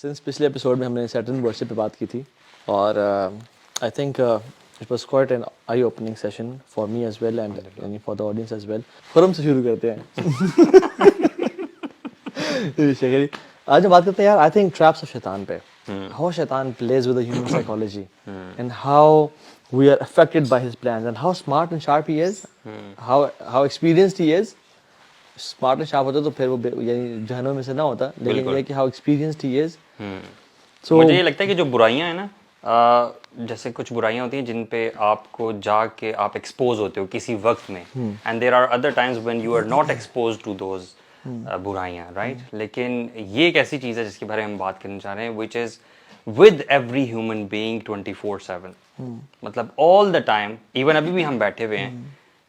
Since پچھلے episode میں ہم نے سیٹرن ورشپ پہ بات کی تھی اور I think it was quite an eye opening session for me as well and for the audience as well. Khurram سے شروع کرتے ہیں. شکری آج ہم بات کرتے ہیں یار آئی تھنک ٹریپس آف شیطان پہ. ہاؤ شیطان plays with the human psychology and how we are affected by his plans and how smart and sharp he is, how experienced he is. Smart and sharp ہوتا تو پھر وہ یعنی جہنم میں سے نہ ہوتا, لیکن یہ کہ ہاؤ ایکسپیرینسڈ ہی از. مجھے یہ لگتا ہے کہ جو برائیاں ہیں نا, جیسے کچھ برائیاں ہوتی ہیں جن پہ آپ کو جا کے آپ ایکسپوز ہوتے ہو کسی وقت میں, and there are other times when you are not expose to those برائیاں, رائٹ. لیکن یہ ایک ایسی چیز ہے جس کے بارے میں ہم بات کرنا چاہ رہے ہیں, which is with every human being 24/7. مطلب آل دا ٹائم, ایون ابھی بھی ہم بیٹھے ہوئے ہیں,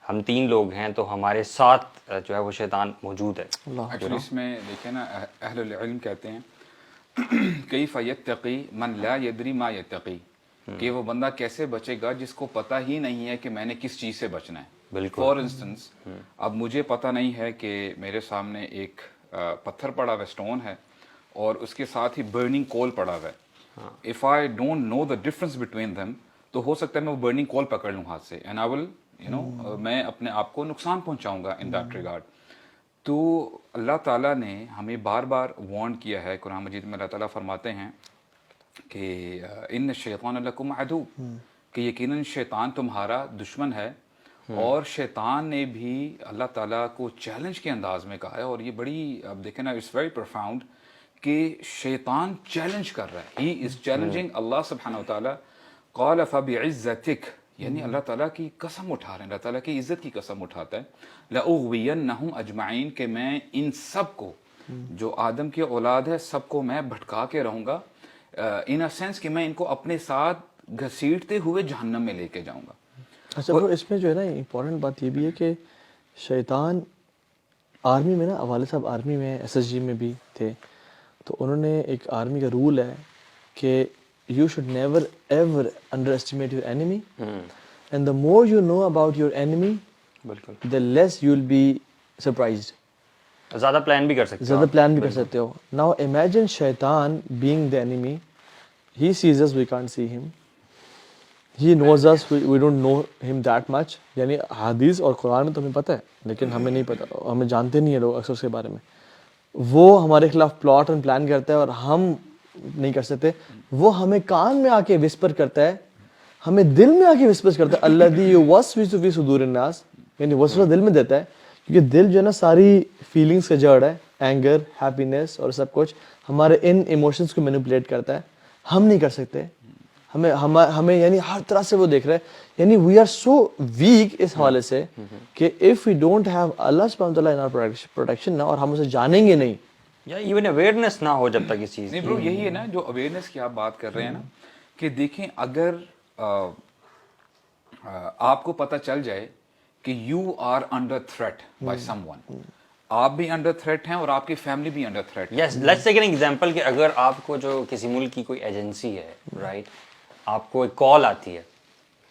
ہم 3 لوگ ہیں تو ہمارے ساتھ جو ہے وہ شیطان موجود ہے. ایکچولی اس میں دیکھیں نا, اہل العلم کہتے ہیں کیف یتقی من لا یدری ما یتقی, کہ وہ بندہ کیسے بچے گا جس کو پتہ ہی نہیں ہے کہ میں نے کس چیز سے بچنا ہے. بالکل. فار انسٹنس اب مجھے پتہ نہیں ہے کہ میرے سامنے ایک پتھر پڑا ہوا اسٹون ہے اور اس کے ساتھ ہی برننگ کول پڑا ہوا ہے. If I don't know the difference between them, تو ہو سکتا ہے میں وہ برننگ کول پکڑ لوں ہاتھ سے, اینڈ آئی ول میں اپنے آپ کو نقصان پہنچاؤں گا ان دیٹ ریگارڈ. تو اللہ تعالیٰ نے ہمیں بار بار وارن کیا ہے. قرآن مجید میں اللہ تعالیٰ فرماتے ہیں کہ ان الشیطان لکم عدو, کہ یقیناً شیطان تمہارا دشمن ہے. اور شیطان نے بھی اللہ تعالیٰ کو چیلنج کے انداز میں کہا ہے, اور یہ بڑی اب دیکھیں نا, اٹس ویری پروفاؤنڈ کہ شیطان چیلنج کر رہا ہے. ہی از چیلنجنگ اللہ سبحانہ وتعالیٰ. قال فبعزتک, یعنی اللہ تعالیٰ کی قسم اٹھا رہے ہیں, اللہ تعالیٰ کی عزت کی قسم اٹھاتا ہے. لأغوینہم اجمعین, کہ میں ان سب کو جو آدم کی اولاد ہے سب کو میں بھٹکا کے رہوں گا, ان اے سینس کہ میں ان کو اپنے ساتھ گھسیٹتے ہوئے جہنم میں لے کے جاؤں گا. اچھا برو, اس میں جو ہے نا امپورٹنٹ بات یہ بھی ہے کہ شیطان آرمی میں نا, والد صاحب آرمی میں SSG میں بھی تھے, تو انہوں نے ایک آرمی کا رول ہے کہ you should never ever underestimate your enemy, and the more you know about your enemy بالکل the less you will be surprised. زیادہ پلان بھی کر سکتے ہو, زیادہ پلان بھی کر سکتے ہو. Now imagine شیطان being the enemy. He sees us, we can't see him. He knows us, we don't know him that much. یعنی حدیث اور قرآن میں تو ہمیں پتہ ہے, لیکن ہمیں نہیں پتہ, ہمیں جانتے نہیں ہیں لوگ اکثر اس کے بارے میں. وہ ہمارے خلاف پلاٹ اور پلان کرتا ہے اور ہم نہیں کر سکتے. وہ ہمیں کان میں آ کے وسپر کرتا ہے, ہمیں دل میں آ کے وسپر کرتا ہے. الذی یوسوس فی صدور الناس, یعنی وسوسہ دل میں دیتا ہے, کیونکہ دل جو ہے نا ساری فیلنگس کا جڑ ہے, اینگر, ہیپینس اور سب کچھ ہمارے ان ایموشنس کو مینیپولیٹ کرتا ہے. ہم نہیں کر سکتے, ہمیں یعنی ہر طرح سے وہ دیکھ رہا ہے. یعنی وی آر سو ویک اس حوالے سے کہ اف وی ڈونٹ ہیو اللہ سبحانہ وتعالیٰ ان آور پروٹیکشن نا, اور ہم اسے جانیں گے نہیں, یا ایون اویئرنیس نہ ہو جب تک اس چیز نہیں برو, یہی ہے نا جو اویئرنیس کی آپ بات کر رہے ہیں نا, کہ دیکھیں اگر آپ کو پتہ چل جائے کہ you are under threat by someone, آپ بھی انڈر تھریٹ ہیں اور آپ کی فیملی بھی انڈر تھریٹ ہے. یس, لیٹس ٹیک این ایگزامپل کہ اگر آپ کو جو کسی ملک کی کوئی ایجنسی ہے, رائٹ, آپ کو ایک کال آتی ہے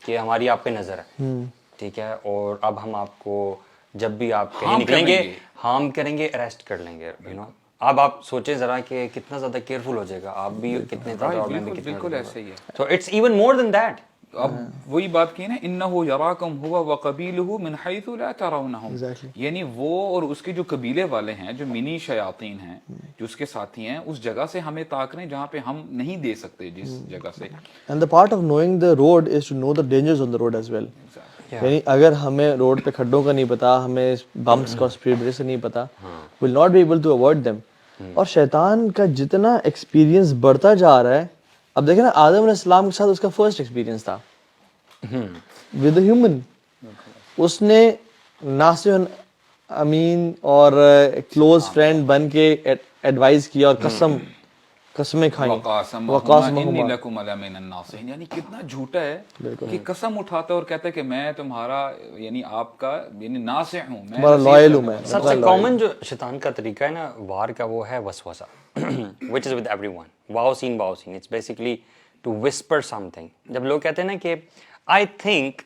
کہ ہماری آپ پہ نظر ہے, ٹھیک ہے, اور اب ہم آپ کو جب بھی آپ کہیں نکلیں گے ہارم کریں گے, اریسٹ کر لیں گے, یو نو. اب آپ سوچیں ذرا کہ کتنا زیادہ کیئرفل ہو جائے گا, آپ بھی کتنے زیادہ, بالکل ایسے ہی ہے. So it's even more than that. اب وہی بات کی نا, انہ یراکم ہوا وقبیلہ من حیث لا ترونہم, یعنی وہ اور اس کے جو قبیلے والے ہیں, جو منی شیاطین ہیں, جو اس کے ساتھی ہیں, اس جگہ سے ہمیں تاک رہے ہیں جہاں پہ ہم نہیں دے سکتے, جس جگہ سے. and the part of knowing the road is to know the dangers on the road as well. یعنی اگر ہمیں روڈ پہ کھڈوں کا نہیں پتا, ہمیں بمپس کا اسپیڈ بریک سے نہیں پتا, will not be able to avoid them. اور شیطان کا جتنا ایکسپیرینس بڑھتا جا رہا ہے, اب دیکھیں نا آدم علیہ السلام کے ساتھ اس کا فرسٹ ایکسپیرینس تھا ود اے ہیومن. اس نے ناصح امین اور کلوز فرینڈ بن کے ایڈوائز کیا اور قسمیں کھائیں, انی لکم لمن الناصحین. یعنی کتنا جھوٹا ہے کہ قسم اٹھاتا ہے اور کہتا ہے کہ میں تمہارا, یعنی آپ کا, یعنی ناصح ہوں, میں لائل ہوں. میں سب سے کامن جو شیطان کا طریقہ ہے نا وار کا, وہ ہے وسوسہ, which is with everyone. واؤسین, it's basically to whisper something. جب لوگ کہتے ہیں نا کہ I think,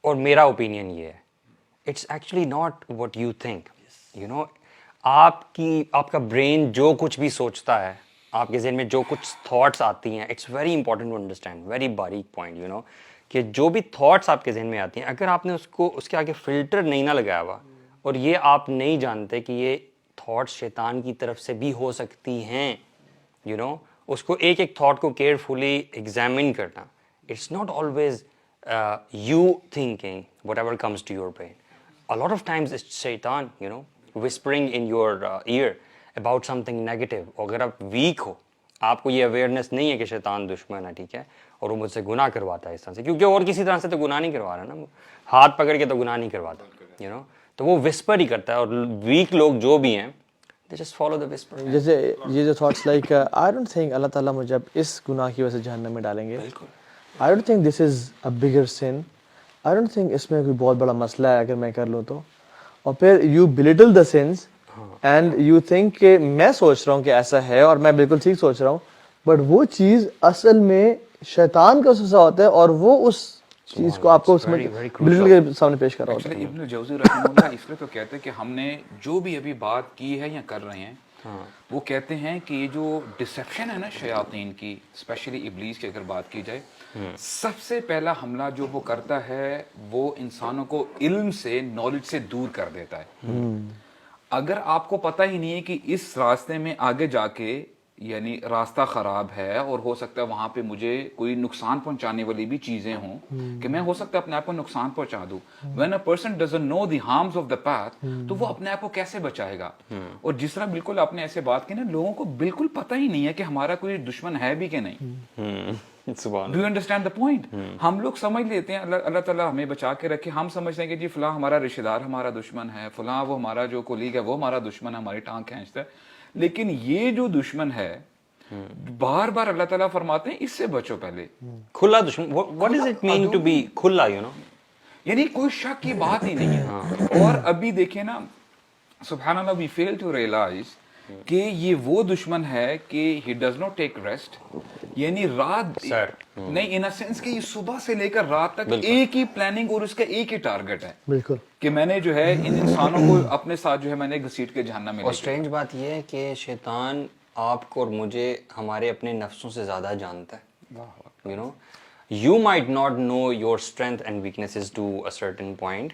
اور میرا اوپینین یہ ہے, it's actually not what you think. You know, آپ کا برین جو کچھ بھی سوچتا ہے آپ کے ذہن میں جو کچھ تھاٹس آتی ہیں, it's very important to understand, very باریک پوائنٹ, یو نو, کہ جو بھی تھاٹس آپ کے ذہن میں آتی ہیں, اگر آپ نے اس کے آگے فلٹر نہیں نہ لگایا ہوا, اور یہ آپ نہیں جانتے کہ یہ تھاٹس شیطان کی طرف سے بھی ہو سکتی ہیں, یو نو, اس کو ایک ایک تھاٹ کو کیئرفلی ایگزامن کرنا. It's not always you thinking whatever comes to your brain. A lot of times it's shaitan, you know, whispering in your ear about something negative. اگر آپ week ہو, آپ کو یہ اویئرنیس نہیں ہے کہ شیطان دشمن ہے, ٹھیک ہے, اور وہ مجھ سے گناہ کرواتا ہے اس طرح سے, کیونکہ اور کسی طرح سے تو گناہ نہیں کروا رہا نا, ہاتھ پکڑ کے تو گناہ نہیں کرواتا, یو نو, تو وہ وسپر ہی کرتا ہے. اور ویک لوگ جو بھی ہیں, they just follow the whisper. جیسے یہ جو thoughts like I don't think اللہ تعالیٰ مجھے اب اس گناہ کی وجہ سے جہنم میں ڈالیں گے. I don't think this is a bigger sin. I don't think اس میں کوئی بہت بڑا مسئلہ ہے اگر میں کر لوں تو. اور پھر you belittle the since and you think کہ میں سوچ رہا ہوں کہ ایسا ہے اور میں بالکل ٹھیک سوچ رہا ہوں, بٹ وہ چیز اصل میں شیطان کا وسوسہ ہوتا ہے, اور وہ اس چیز کو آپ کو اس میں بلیٹل کے سامنے پیش کر رہا ہوتا ہے. ابن جوزی رحمہ اللہ اس لیے تو کہتے ہیں کہ ہم نے جو بھی ابھی بات کی ہے یا کر رہے ہیں, وہ کہتے ہیں کہ یہ جو ڈسیپشن ہے نا شیاطین کی, اسپیشلی ابلیس کی اگر بات کی جائے, سب سے پہلا حملہ جو وہ کرتا ہے وہ انسانوں کو علم سے, نالج سے دور کر دیتا ہے. اگر آپ کو پتہ ہی نہیں ہے کہ اس راستے میں آگے جا کے یعنی راستہ خراب ہے اور ہو سکتا ہے وہاں پہ مجھے کوئی نقصان پہنچانے والی بھی چیزیں ہوں, کہ میں ہو سکتا ہے اپنے آپ کو نقصان پہنچا دوں. when a person doesn't know the harms of the path, تو وہ اپنے آپ کو کیسے بچائے گا؟ اور جس طرح بالکل آپ نے ایسے بات کی نا, لوگوں کو بالکل پتہ ہی نہیں ہے کہ ہمارا کوئی دشمن ہے بھی کہ نہیں. Do you understand the point? ہم لوگ سمجھ لیتے ہیں اللہ تعالیٰ ہمیں بچا کے رکھے, ہم سمجھتے ہیں کہ جی فلاں ہمارا رشتہ دار ہمارا دشمن ہے, فلاں وہ ہمارا جو کولیگ ہے وہ ہمارا دشمن ہے, ہماری ٹانگ کھینچتا ہے. لیکن یہ جو دشمن ہے, بار بار اللہ تعالیٰ فرماتے ہیں اس سے بچو پہلے. کھلا دشمن, what does it mean to be کھلا, you know, یعنی کوئی شک کی بات ہی نہیں ہے. اور ابھی دیکھیں نا, سبحان اللہ, we fail to realize کہ یہ وہ دشمن ہے کہ he does not take rest, یعنی رات نہیں, in a sense کہ یہ صبح سے لے کر رات تک ایک ہی پلاننگ اور اس کا ایک ہی ٹارگٹ ہے, بالکل, کہ میں نے جو ہے ان انسانوں کو اپنے ساتھ جو ہے میں نے گھسیٹ کے جہنم میں. اور اسٹرینج بات یہ ہے کہ شیطان آپ کو اور مجھے ہمارے اپنے نفسوں سے زیادہ جانتا ہے. You know, you might not know your strength and weaknesses to a certain point,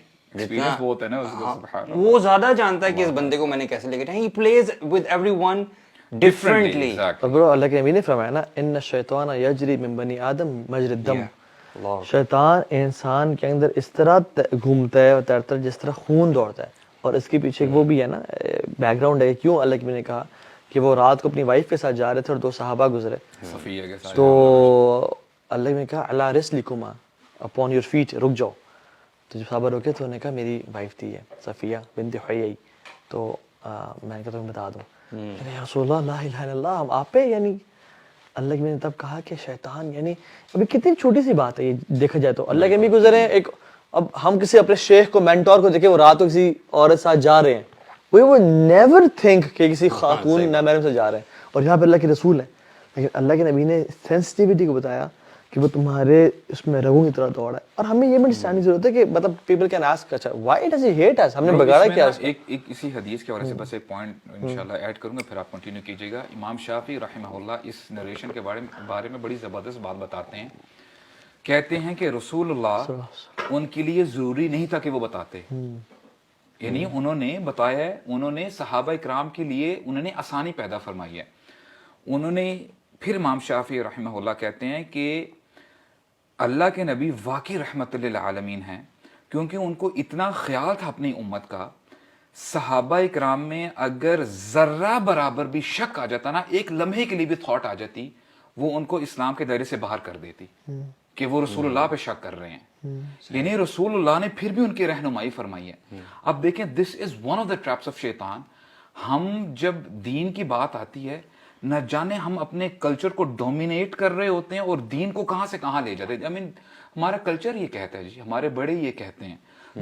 وہ زیادہ جانتا ہے کہ اس بندے کو میں نے کیسے لے کے جانا. He please with every one differently. Bro اللہ کے نبی نے فرمایا نا, ان الشیطان یجری من بنی آدم مجری الدم. شیطان انسان کے اندر اس طرح گھومتا ہے اور تیرتا ہے جس طرح خون دوڑتا ہے. اور اس کے پیچھے وہ بھی ہے نا بیک گراؤنڈ ہے, کیوں اللہ کے نبی نے کہا کہ وہ رات کو اپنی وائف کے ساتھ جا رہے تھے اور 2 صحابہ گزرے, تو اللہ نے کہا اللہ رسلکما, اپون یور فیٹ, رک جاؤ. تو جب صحابہ روکے تو انہوں نے کہا میری وائف تھی ہے صفیہ بنت حیی, تو میں نے کہا تمہیں بتا دوں. یا رسول اللہ لا الہ الا اللہ, ہم آپ پہ, یعنی اللہ کے نے تب کہا کہ شیطان, یعنی ابھی کتنی چھوٹی سی بات ہے یہ دیکھا جائے تو. اللہ کے بھی گزرے ہیں ایک, اب ہم کسی اپنے شیخ کو مینٹور کو دیکھیں وہ رات کو کسی عورت ساتھ جا رہے ہیں, وہ نیور تھنک کہ کسی خاتون نامحرم سے جا رہے ہیں, اور یہاں پہ اللہ کے رسول ہیں. لیکن اللہ کے نبی نے سینسٹیوٹی کو بتایا کہ وہ تمہارے اس میں رگوں کی طرح دوڑا ہے. اور ہمیں یہ بھی انڈرسٹینڈ کی ضرورت ہے کہ مطلب پیپل کین آسک, اچھا وائی ڈز ہی ہیٹ اس, ہم نے بگاڑا کیا؟ ایک اسی حدیث کے حوالے سے بس ایک پوائنٹ انشاءاللہ ایڈ کروں گا, پھر آپ کنٹینیو کیجیے گا. امام شافعی رحمہ اللہ اس نریشن کے بارے میں بڑی زبردست بات بتاتے ہیں. کہتے ہیں کہ رسول اللہ ان کے لیے ضروری نہیں تھا کہ وہ بتاتے, یعنی انہوں نے بتایا ہے, انہوں نے صحابہ کرام کے لیے انہوں نے آسانی پیدا فرمائی ہے. انہوں نے پھر امام شافعی رحمہ اللہ کہتے ہیں کہ اللہ کے نبی واقعی رحمت للعالمین ہیں, کیونکہ ان کو اتنا خیال تھا اپنی امت کا. صحابہ کرام میں اگر ذرہ برابر بھی شک آ جاتا نا, ایک لمحے کے لیے بھی تھاٹ آ جاتی, وہ ان کو اسلام کے دائرے سے باہر کر دیتی کہ وہ رسول اللہ پہ شک کر رہے ہیں. یعنی رسول اللہ نے پھر بھی ان کی رہنمائی فرمائی ہے. اب دیکھیں, this is one of the traps of شیطان. ہم جب دین کی بات آتی ہے, نہ جانے ہم اپنے کلچر کو ڈومینیٹ کر رہے ہوتے ہیں اور دین کو کہاں سے کہاں لے جاتے ہیں. آئی مین ہمارا کلچر یہ کہتا ہے جی, ہمارے بڑے یہ کہتے ہیں.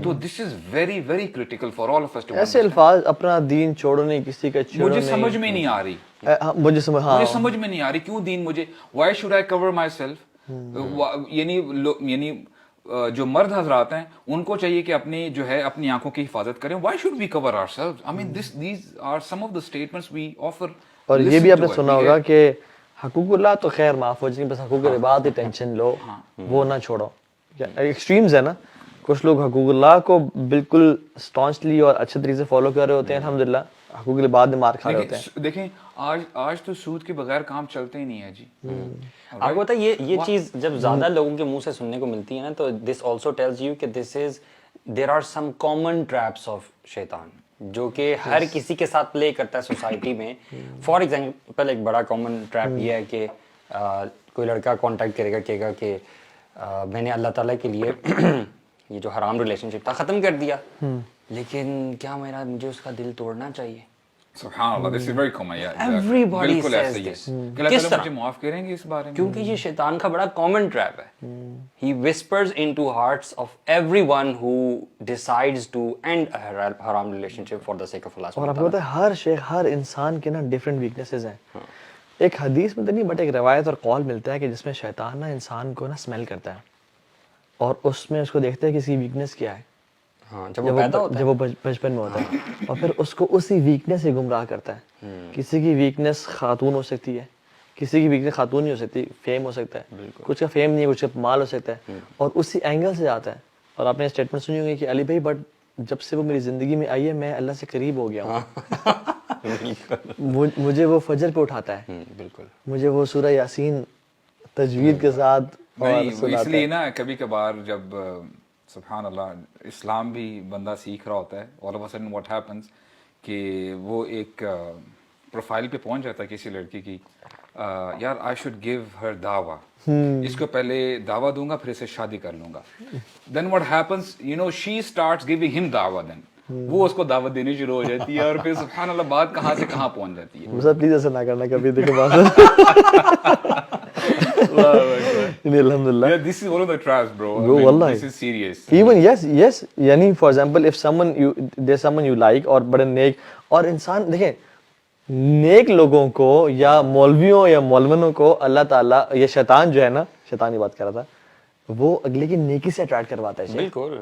تو this is very very critical for all of us. ایسے الفاظ اپنا دین چھوڑو نہیں, کسی کا چھوڑو نہیں, مجھے سمجھ میں نہیں آ رہی, مجھے سمجھ میں نہیں آ رہی کیوں دین مجھے, why should I cover myself. یعنی جو مرد حضرات ہیں ان کو چاہیے کہ اپنی جو ہے اپنی آنکھوں کی حفاظت کریں. Why should we cover our self? I mean these are some of the statements we offer اور یہ بھی آپ نے سنا ہوگا کہ حقوق اللہ تو خیر معاف ہو جائیں، بس حقوق العباد کی ٹینشن لو، وہ نہ چھوڑو. ایکسٹریمز ہے نا، کچھ لوگ حقوق اللہ کو بالکل اسٹانچلی اور اچھے طریقے سے فالو کر رہے ہوتے ہیں، الحمدللہ حقوق العباد میں مار کھا رہے ہوتے ہیں. دیکھیں آج تو سود کے بغیر کام چلتے ہی نہیں ہے جی. آپ کو پتہ ہے یہ چیز جب زیادہ لوگوں کے منہ سے سننے کو ملتی ہے نا، تو دس آلسو ٹیلز یو کہ there are some common traps of شیطان جو کہ ہر کسی کے ساتھ پلے کرتا ہے سوسائٹی میں. فار ایگزامپل ایک بڑا کامن ٹریپ یہ ہے کہ کوئی لڑکا کانٹیکٹ کرے گا، کہے گا کہ میں نے اللہ تعالیٰ کے لیے یہ جو حرام ریلیشن شپ تھا ختم کر دیا، لیکن کیا مجھے اس کا دل توڑنا چاہیے؟ سبحان اللہ، this is very common. Everybody بالکل says ایسا ہی ہے this. کہ اللہ تعالیٰ مجھے معاف کریں گے اس بارے میں، کیونکہ یہ شیطان کا بڑا کامن ٹریپ ہے. He whispers into hearts of everyone who decides to end a haram relationship for the sake of Allah. اور آپ کو پتہ ہے ہر انسان کے نا ڈفرینٹ ویکنیسز ہیں. ایک حدیث میں تو نہیں بٹ ایک روایت اور قول ملتا ہے کہ جس میں شیطان نا انسان کو نا اسمیل کرتا ہے اور اس میں اس کو دیکھتا ہے کہ اس کی ویکنیس کیا ہے جب وہ پیدا ہوتا ہے، جب وہ بچپن میں ہوتا ہے، اور پھر اس کو اسی ویکنیس سے گمراہ کرتا ہے. کسی کی ویکنیس خاتون ہو سکتی ہے، کسی کی ویکنیس خاتون نہیں ہو سکتی، فیم ہو سکتا ہے، کچھ کا فیم نہیں ہے، کچھ کا مال ہو سکتا ہے، اور اسی اینگل سے آتا ہے. اور آپ نے اسٹیٹمنٹ سنی ہوگی کہ علی بھائی بٹ جب سے وہ میری زندگی میں آئی ہے میں اللہ سے قریب ہو گیا ہوں. مجھے وہ فجر پہ اٹھاتا ہے، بالکل مجھے وہ سورہ یاسین تجوید کے ساتھ اس لیے نا کبھی کبھار جب سبحان اللہ اسلام بھی بندہ سیکھ رہا ہوتا ہے، all of a sudden what happens کہ وہ ایک پروفائل پہ پہنچ جاتا ہے کسی لڑکی کی، یار آئی شوڈ گیو ہر دعویٰ، اس کو پہلے دعویٰ دوں گا پھر اسے شادی کر لوں گا. Then what happens you know she starts giving him دعویٰ، دین وہ اس کو دعوت دینی شروع ہو جاتی ہے، اور پھر سبحان اللہ بات کہاں سے کہاں پہنچ جاتی ہے. پلیز ایسا نہ کرنا کبھی، دیکھو بات الحمدللہ. Yeah, this is one of the traps, bro. Bro, wallahi. This is serious. Even yes یعنی for example if there's someone you like اور بڑے نیک، اور انسان دیکھیں نیک لوگوں کو یا مولویوں یا مولونوں کو اللہ تعالیٰ، یہ شیطان جو ہے نا، شیطان کی بات کر رہا تھا، وہ اگلے کی نیکی سے اٹریکٹ کرواتا ہے. بالکل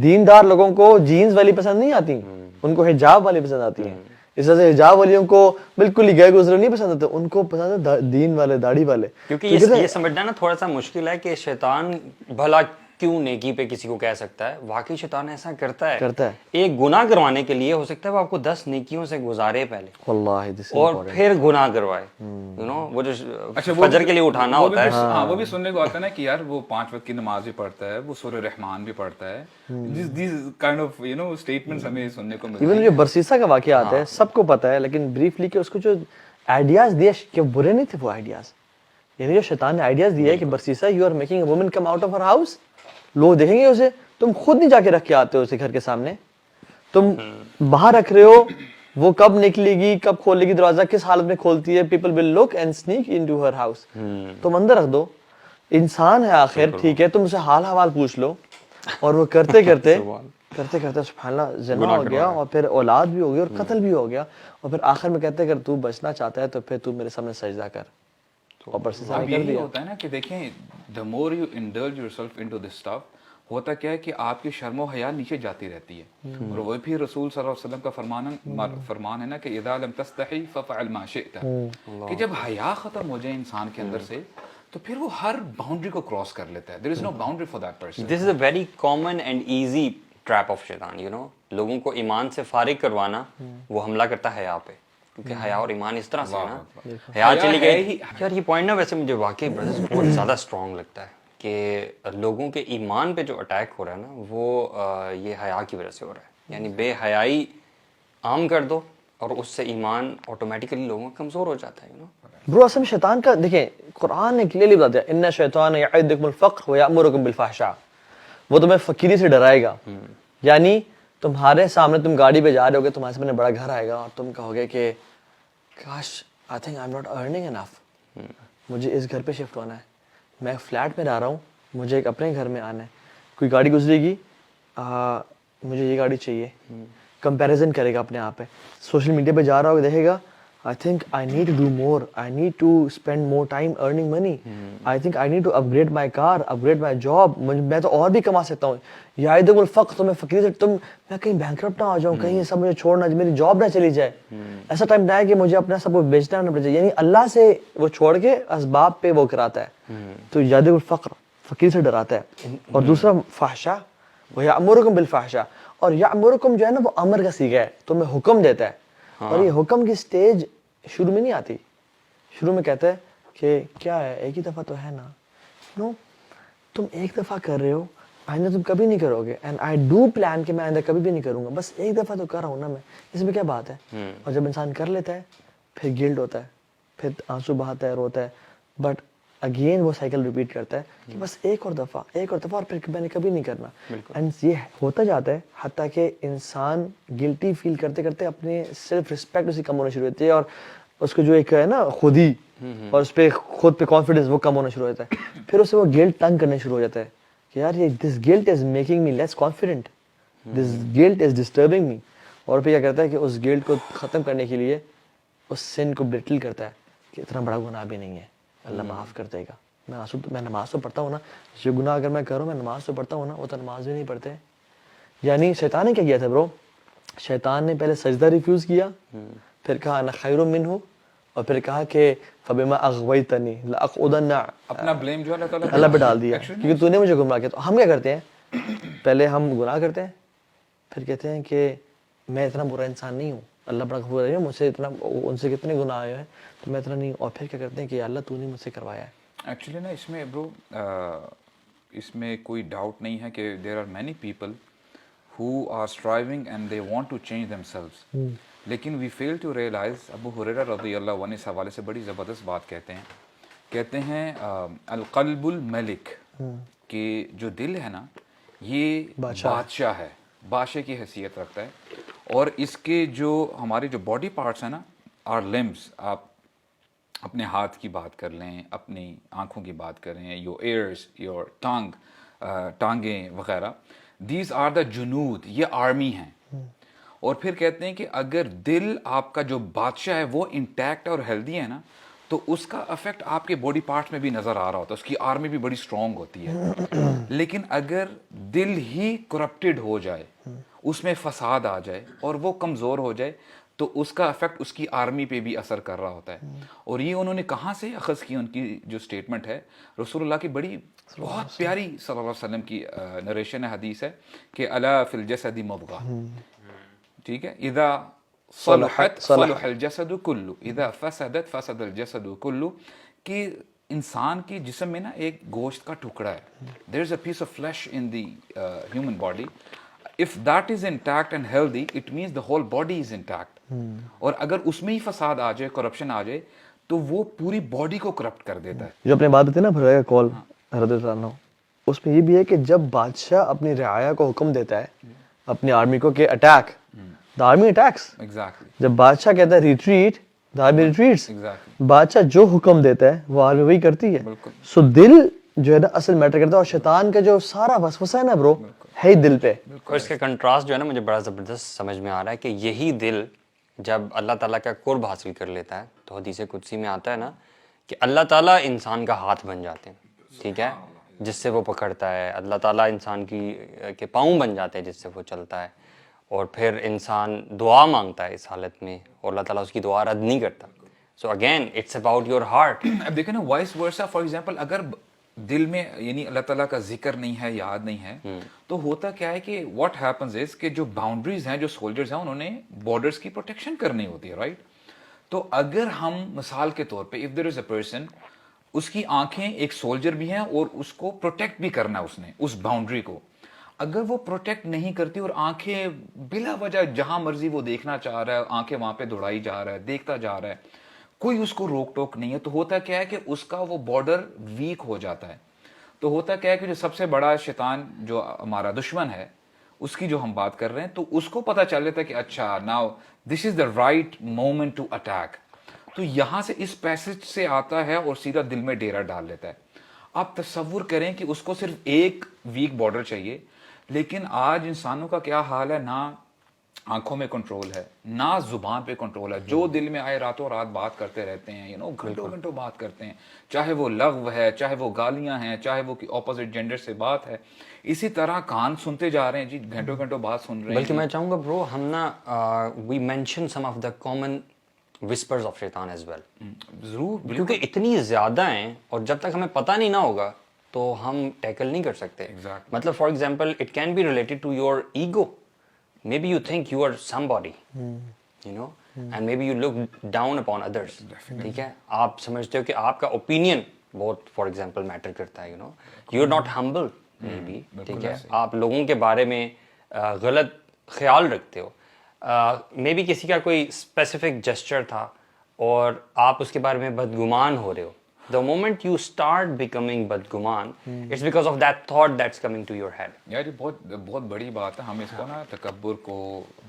دیندار لوگوں کو جینز والی پسند نہیں آتی، ان کو حجاب والی پسند آتی ہیں. اس طرح سے حجاب والیوں کو بالکل ہی گئے گزرے نہیں پسند آتے، ان کو پسند ہے دین والے، داڑھی والے. کیونکہ یہ سمجھنا نا تھوڑا سا مشکل ہے کہ شیطان بھلا کیوں نیکی پہ کسی کو کہہ سکتا ہے. واقعی شیطان ایسا کرتا ہے. ایک گناہ کروانے کے لیے ہو سکتا ہے وہ آپ کو 10 نیکیوں سے گزارے پہلے، واللہ اور پھر گناہ کروائے. یو نو وہ جو فجر کے لیے اٹھانا ہوتا ہے، ہاں وہ بھی سننے کو آتا ہے نا کہ یار وہ 5 وقت کی نماز بھی پڑھتا ہے، وہ سورہ رحمان بھی پڑھتا ہے. These kind of you know statements ہمیں سننے کو ملتے ہیں. ایون جو برسیسا کا واقعہ آتا ہے سب کو پتا ہے، لیکن بریفلی کہ اس کو جو آئیڈیاز دیے کہ برے نہیں تھے وہ آئیڈیاز، یعنی جو شیطان نے آئیڈیاز دیا ہے کہ برسیسا you are making a woman come out of her house, لوگ دیکھیں گے اسے، تم خود نہیں جا کے رکھ کے آتے ہو اسے گھر کے سامنے، تم باہر رکھ رہے ہو، وہ کب نکلے گی، کب کھولے گی دروازہ، کس حالت میں کھولتی ہے، people will look and sneak into her house. تم اندر رکھ دو، انسان ہے آخر، ٹھیک ہے تم اسے حال حوال پوچھ لو. اور وہ کرتے کرتے سبحان اللہ زنا ہو گیا، اور پھر اولاد بھی ہو گئی اور قتل بھی ہو گیا، اور پھر آخر میں کہتے ہیں اگر تو بچنا چاہتا ہے تو پھر تو میرے سامنے سجدہ کر. اب یہی ہوتا ہے نا کہ دیکھیں the more you indulge yourself into this stuff، ہوتا کیا ہے کہ آپ کی شرم و حیا نیچے جاتی رہتی ہے. اور وہ بھی رسول صلی اللہ علیہ وسلم کا فرمان ہے نا کہ اذا لم تستحی ففعل ما شئت، کہ جب حیا ختم ہو جائے انسان کے اندر سے تو پھر وہ ہر باؤنڈری کو کراس کر لیتا ہے. there is no boundary for that person. This is a very common and easy trap of شیطان. you know لوگوں کو ایمان سے فارغ کروانا، وہ حملہ کرتا ہے حیا پہ، کیونکہ حیا اور ایمان اس طرح سے ہے نا، حیا چلی گئی. یار یہ پوائنٹ نا ویسے مجھے واقعی بہت زیادہ اسٹرانگ لگتا ہے کہ لوگوں کے ایمان پہ جو اٹیک ہو رہا ہے نا وہ یہ حیا کی وجہ سے ہو رہا ہے. یعنی بے حیائی عام کر دو اور اس سے ایمان آٹومیٹیکلی لوگوں کا کمزور ہو جاتا ہے. برو اصل شیطان کا دیکھیں قرآن نے کلیئرلی بتا دیا ان الشیطان یعدکم الفقر ویأمرکم بالفحشاء، وہ تمہیں فقیری سے ڈرائے گا. یعنی تمہارے سامنے تم گاڑی پہ جا رہے ہوگے، تمہارے سامنے بڑا گھر آئے گا اور تم کہوگے کہ کاش I think I am not earning enough, مجھے اس گھر پہ شفٹ ہونا ہے، میں فلیٹ میں رہ رہا ہوں، مجھے ایک اپنے گھر میں آنا ہے. کوئی گاڑی گزرے گی، مجھے یہ گاڑی چاہیے، کمپیریزن کرے گا اپنے آپ پہ. سوشل میڈیا پہ جا رہا ہوگا، دیکھے گا I think I need to do more. I need to spend more time earning money. I think I need to upgrade my car, upgrade my job. میں تو اور بھی کما سکتا ہوں. یعدکم الفقر, تمہیں فقیر سے میں کہیں بینکرپٹ نہ ہو جاؤں, کہیں یہ سب مجھے چھوڑنا, میری جاب نہ چلی جائے. ایسا ٹائم نہ ہے کہ مجھے اپنا سب کو بیچنا نہ پڑے. یعنی اللہ سے وہ چھوڑ کے اسباب پہ وہ کراتا ہے. تو یعدکم الفقر, فقیر سے ڈراتا ہے. اور دوسرا فحشا, وَيَأْمُرُكُمْ بِالْفَحْشَاءِ, اور یأمرکم جو ہے نا وہ امر کا صیغہ ہے, تمہیں حکم دیتا ہے. اور یہ حکم کی سٹیج شروع میں نہیں آتی. شروع میں کہتا ہے کہ کیا ہے, ایک ہی دفعہ تو ہے نا, نو تم ایک دفعہ کر رہے ہو, آئندہ تم کبھی نہیں کرو گے. اینڈ آئی ڈو پلان کہ میں آئندہ کبھی بھی نہیں کروں گا, بس ایک دفعہ تو کر رہا ہوں نا میں, اس میں کیا بات ہے. اور جب انسان کر لیتا ہے پھر گلٹ ہوتا ہے, پھر آنسو بہاتا ہے, روتا ہے, بٹ اگین وہ سائیکل ریپیٹ کرتا ہے کہ بس ایک اور دفعہ اور پھر میں نے کبھی نہیں کرنا. اینڈ یہ ہوتا جاتا ہے حتیٰ کہ انسان گلٹی فیل کرتے کرتے اپنے سیلف رسپیکٹ اسی کم ہونا شروع ہوتی ہے, اور اس کو جو ایک ہے نا خودی اور اس پہ خود پہ کانفیڈنس وہ کم ہونا شروع ہو جاتا ہے. پھر اسے وہ گلٹ تنگ کرنے شروع ہو جاتا ہے کہ یار یہ this guilt is making me less confident, this guilt is disturbing me. اور پھر کیا کرتا ہے کہ اس گلٹ کو ختم کرنے کے لیے اس سن کو بلٹل کرتا ہے کہ اتنا بڑا گناہ بھی نہیں ہے, اللہ معاف کر دے گا. میں نماز تو پڑھتا ہوں نا, جو گناہ اگر میں کروں, میں نماز تو پڑھتا ہوں نا, وہ تو نماز بھی نہیں پڑھتے. یعنی شیطان نے کیا کیا تھا برو, شیطان نے پہلے سجدہ ریفیوز کیا, پھر کہا انا خیر منہ, اور پھر کہا کہ فبما اغویتنی لاقعدن, اپنا بلیم جو اللہ پہ ڈال دیا کیونکہ تو نے مجھے گمراہ کیا. تو ہم کیا کرتے ہیں, پہلے ہم گناہ کرتے ہیں, پھر کہتے ہیں کہ میں اتنا برا انسان نہیں ہوں, اللہ بڑا غفور ہے, مجھ سے اتنا, ان سے کتنے گناہ آئے ہیں تو میں اتنا نہیں ہوں. اور پھر کیا کرتے ہیں کہ اللہ تو نے مجھ سے کروایا ہے. ایکچولی نا اس میں برو اس میں کوئی ڈاؤٹ نہیں ہے کہ there are many people who are striving and they want to change themselves, لیکن وی فیل ٹو ریئلائز. ابو ہریرہ رضی اللہ عنہ اس حوالے سے بڑی زبردست بات کہتے ہیں القلب الملک, کہ جو دل ہے نا یہ بادشاہ ہے, بادشاہ کی حیثیت رکھتا ہے. اور اس کے جو ہمارے جو باڈی پارٹس ہیں نا, آر لمبس, آپ اپنے ہاتھ کی بات کر لیں, اپنی آنکھوں کی بات کریں, یور ایئرس, یور ٹانگیں وغیرہ, دیز آر دا جنود, یہ آرمی ہیں. اور پھر کہتے ہیں کہ اگر دل آپ کا جو بادشاہ ہے وہ انٹیکٹ اور ہیلدی ہے نا, تو اس کا افیکٹ آپ کے باڈی پارٹس میں بھی نظر آ رہا ہوتا ہے, اس کی آرمی بھی بڑی اسٹرانگ ہوتی ہے. لیکن اگر دل ہی کرپٹڈ ہو جائے, اس میں فساد آ جائے اور وہ کمزور ہو جائے, تو اس کا افیکٹ اس کی آرمی پہ بھی اثر کر رہا ہوتا ہے. اور یہ انہوں نے کہاں سے اخذ کی, ان کی جو سٹیٹمنٹ ہے رسول اللہ کی بڑی بہت پیاری صلی اللہ علیہ وسلم کی نریشن حدیث ہے کہ الا فی الجسد مضغہ, ٹھیک ہے, اذا صلحت صلح الجسد کلو, اذا فسدت فسد الجسد کلو, کہ انسان کی جسم میں نا ایک گوشت کا ٹکڑا ہے, there is a piece of flesh in the human body. If that is intact and healthy, it means the whole body is intact. اور اگر اس میں ہی فساد آ جائے, کرپشن آ جائے, تو وہ پوری باڈی کو کرپٹ کر دیتا ہے. جو اپنے بات بتائی نا بھرے کا کال حضرت عنہ, اس میں یہ بھی ہے کہ جب بادشاہ اپنی رعایا کو حکم دیتا ہے اپنی آرمی کو کہ attack, the army attacks. Exactly. جب بادشاہ کہتا ہے retreat, the army retreats. Exactly. بادشاہ جو حکم دیتا ہے وہ آرمی وہی کرتی ہے. سو دل جو ہے نا اصل میٹر کرتا ہے, اور شیطان کا جو سارا وسوسہ ہے نا برو, ہے ہی دل پہ. اور اس کے کنٹراسٹ جو ہے نا مجھے بڑا زبردست سمجھ میں آ رہا ہے کہ یہی دل جب اللہ تعالیٰ کا قرب حاصل کر لیتا ہے, تو حدیث قدسی میں آتا ہے نا کہ اللہ تعالیٰ انسان کا ہاتھ بن جاتے ہیں, ٹھیک ہے, جس سے وہ پکڑتا ہے. اللہ تعالیٰ انسان کے پاؤں بن جاتے ہیں جس سے وہ چلتا ہے. اور پھر انسان دعا مانگتا ہے اس حالت میں, اور اللہ تعالیٰ اس کی دعا رد نہیں کرتا. So again it's about your heart. اب دیکھیں نا وائس ورسا, فار ایگزامپل اگر دل میں یعنی اللہ تعالیٰ کا ذکر نہیں ہے, یاد نہیں ہے, تو ہوتا کیا ہے کہ واٹ ہیپنز از کہ جو باؤنڈریز ہیں, جو سولجرز ہیں, انہوں نے بارڈرز کی پروٹیکشن کرنی ہوتی ہے, رائٹ. تو اگر ہم مثال کے طور پہ if there is a person, اس کی آنکھیں ایک سولجر بھی ہیں اور اس کو پروٹیکٹ بھی کرنا ہے اس نے اس باؤنڈری کو, اگر وہ پروٹیکٹ نہیں کرتی اور آنکھیں بلا وجہ جہاں مرضی وہ دیکھنا چاہ رہا ہے, آنکھیں وہاں پہ دوڑائی جا رہا ہے, دیکھتا جا رہا ہے, کوئی اس کو روک ٹوک نہیں ہے, تو ہوتا کیا ہے کہ اس کا وہ بارڈر ویک ہو جاتا ہے. تو ہوتا کیا ہے کہ جو سب سے بڑا شیطان جو ہمارا دشمن ہے, اس کی جو ہم بات کر رہے ہیں, تو اس کو پتہ چل لیتا ہے کہ اچھا now this is the right moment to attack. تو یہاں سے اس پیسج سے آتا ہے اور سیدھا دل میں ڈیرا ڈال لیتا ہے. آپ تصور کریں کہ اس کو صرف ایک ویک بارڈر چاہیے, لیکن آج انسانوں کا کیا حال ہے, نہ آنکھوں میں کنٹرول ہے نہ زبان پہ کنٹرول ہے. جو دل میں آئے راتوں رات بات کرتے رہتے ہیں, گھنٹوں گھنٹوں بات کرتے ہیں, چاہے وہ لغو ہے, چاہے وہ گالیاں ہیں, چاہے وہ اپوزٹ جینڈر سے بات ہے. اسی طرح کان سنتے جا رہے ہیں جی, گھنٹوں گھنٹوں بات سن رہے ہیں. بلکہ میں چاہوں گا برو ہم نا we mention some of the common whispers of شیطان ایز ویل, ضرور, کیونکہ اتنی زیادہ ہیں اور جب تک ہمیں پتہ نہیں نہ ہوگا تو ہم ٹیکل نہیں کر سکتے. مطلب for example it can be related to your ego. Maybe you think you are somebody, and maybe you look down upon others. ٹھیک ہے, آپ سمجھتے ہو کہ آپ کا اوپینین بہت فار ایگزامپل میٹر کرتا ہے, you are not humble maybe. ٹھیک ہے, آپ لوگوں کے بارے میں غلط خیال رکھتے ہو. maybe کسی کا کوئی اسپیسیفک جسچر تھا اور آپ اس کے بارے میں بدگمان ہو رہے ہو. The moment you start becoming بدگمان, it's because of that thought that's coming to your head. یار یہ بہت بڑی بات ہے. ہم اس کو نا تکبر کو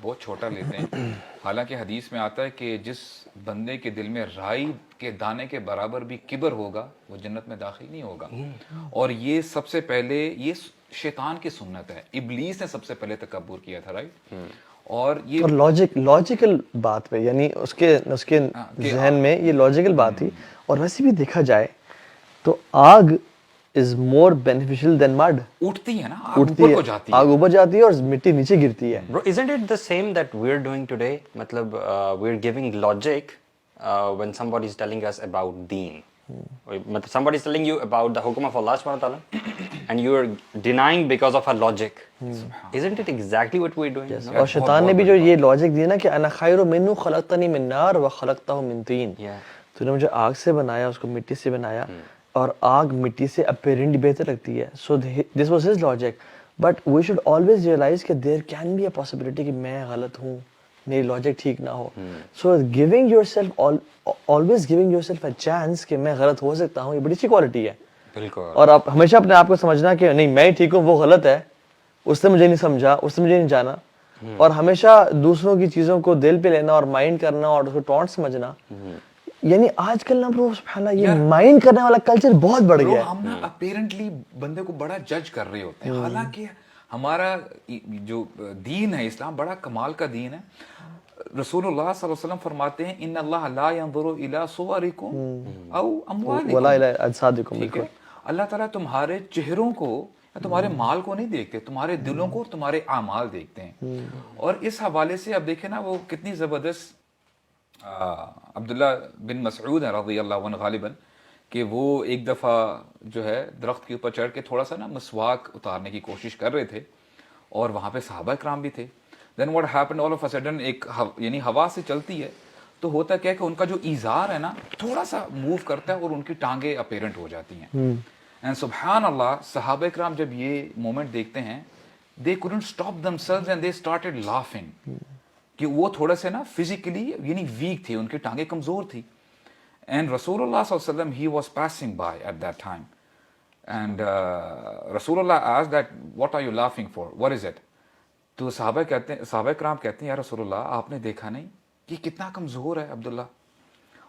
بہت چھوٹا لیتے ہیں. حالانکہ حدیث میں آتا ہے کہ جس بندے کے دل میں رائی کے دانے کے برابر بھی کبر ہوگا وہ جنت میں داخل نہیں ہوگا. اور یہ سب سے پہلے یہ شیطان کی سنت ہے. ابلیس نے سب سے پہلے تکبر کیا تھا, رائٹ. اور یہ لاجیکل بات پہ, یعنی اس کے ذہن میں یہ لاجیکل بات تھی. اور ویسے بھی دیکھا جائے تو آگ از مور بینیفیشل دین مڈ. اٹھتی ہے نا, اوپر کو جاتی ہے, آگ اوپر جاتی ہے اور مٹی نیچے گرتی ہے. Bro, isn't it the same that we're doing today? مطلب we're giving logic when somebody is telling us about deen. مطلب somebody is telling you about the hukum of Allah subhanahu wa ta'ala and you are denying because of a logic. Isn't it exactly what we're doing? Yes. اور شیطان نے بھی جو یہ logic دیا نا کہ انا خیر منہ خلقتنی من نار وخلقتہ من طین, تو نے مجھے آگ سے بنایا, اس کو مٹی سے بنایا, اور آگ مٹی سے اپیرنٹ بہتر لگتی ہے. So this was his logic. But we should always realize کہ there can be a possibility کہ میں غلط ہوں, میری لاجک ٹھیک نہ ہو. So giving yourself, always giving yourself a chance کہ میں غلط ہو سکتا ہوں, یہ بڑی اچھی کوالٹی ہے. بالکل. اور آپ ہمیشہ اپنے آپ کو سمجھنا کہ نہیں میں ٹھیک ہوں, وہ غلط ہے, اس نے مجھے نہیں سمجھا, اس نے مجھے نہیں جانا. اور ہمیشہ دوسروں کی چیزوں کو دل پہ لینا اور مائنڈ کرنا اور اس کو ٹونٹ سمجھنا. یعنی آج کل نا برو سبحان اللہ یہ مائنڈ کرنے والا کلچر بہت بڑھ گیا ہے. ہم نا اپیرنٹلی بندے کو بڑا جج کر رہے ہوتے ہیں, حالانکہ ہمارا جو دین ہے اسلام بڑا کمال کا دین ہے. رسول اللہ صلی اللہ علیہ وسلم فرماتے ہیں ان اللہ لا ينظر الى صورکم او اموالکم ولا الى اجسادکم. ٹھیک ہے, اللہ تعالیٰ تمہارے چہروں کو, تمہارے مال کو نہیں دیکھتے, تمہارے دلوں کو اور تمہارے اعمال دیکھتے ہیں. اور اس حوالے سے اب دیکھیں نا وہ کتنی زبردست عبداللہ بن مسعود ہے رضی اللہ عنہ غالباً, کہ وہ ایک دفعہ جو ہے درخت کے اوپر چڑھ کے تھوڑا سا نا مسواک اتارنے کی کوشش کر رہے تھے, اور وہاں پہ صحابہ کرام بھی تھے. Then what happen all of a sudden, ایک یعنی ہوا سے چلتی ہے تو ہوتا کیا کہ ان کا جو ایزار ہے نا تھوڑا سا موو کرتا ہے اور ان کی ٹانگیں اپیرنٹ ہو جاتی ہیں. اینڈ سبحان اللہ, صحابہ کرام جب یہ مومنٹ دیکھتے ہیں they couldn't stop themselves and they started laughing, کہ وہ تھوڑا سے نا فزیکلی یعنی ویک تھے, ان کی ٹانگیں کمزور تھی. اینڈ رسول اللہ صلی اللہ علیہ وسلم he was passing by at that time and رسول اللہ asked that what are you laughing for, what is it. تو صحابہ کرام کہتے ہیں یا رسول اللہ آپ نے دیکھا نہیں کہ کتنا کمزور ہے عبداللہ,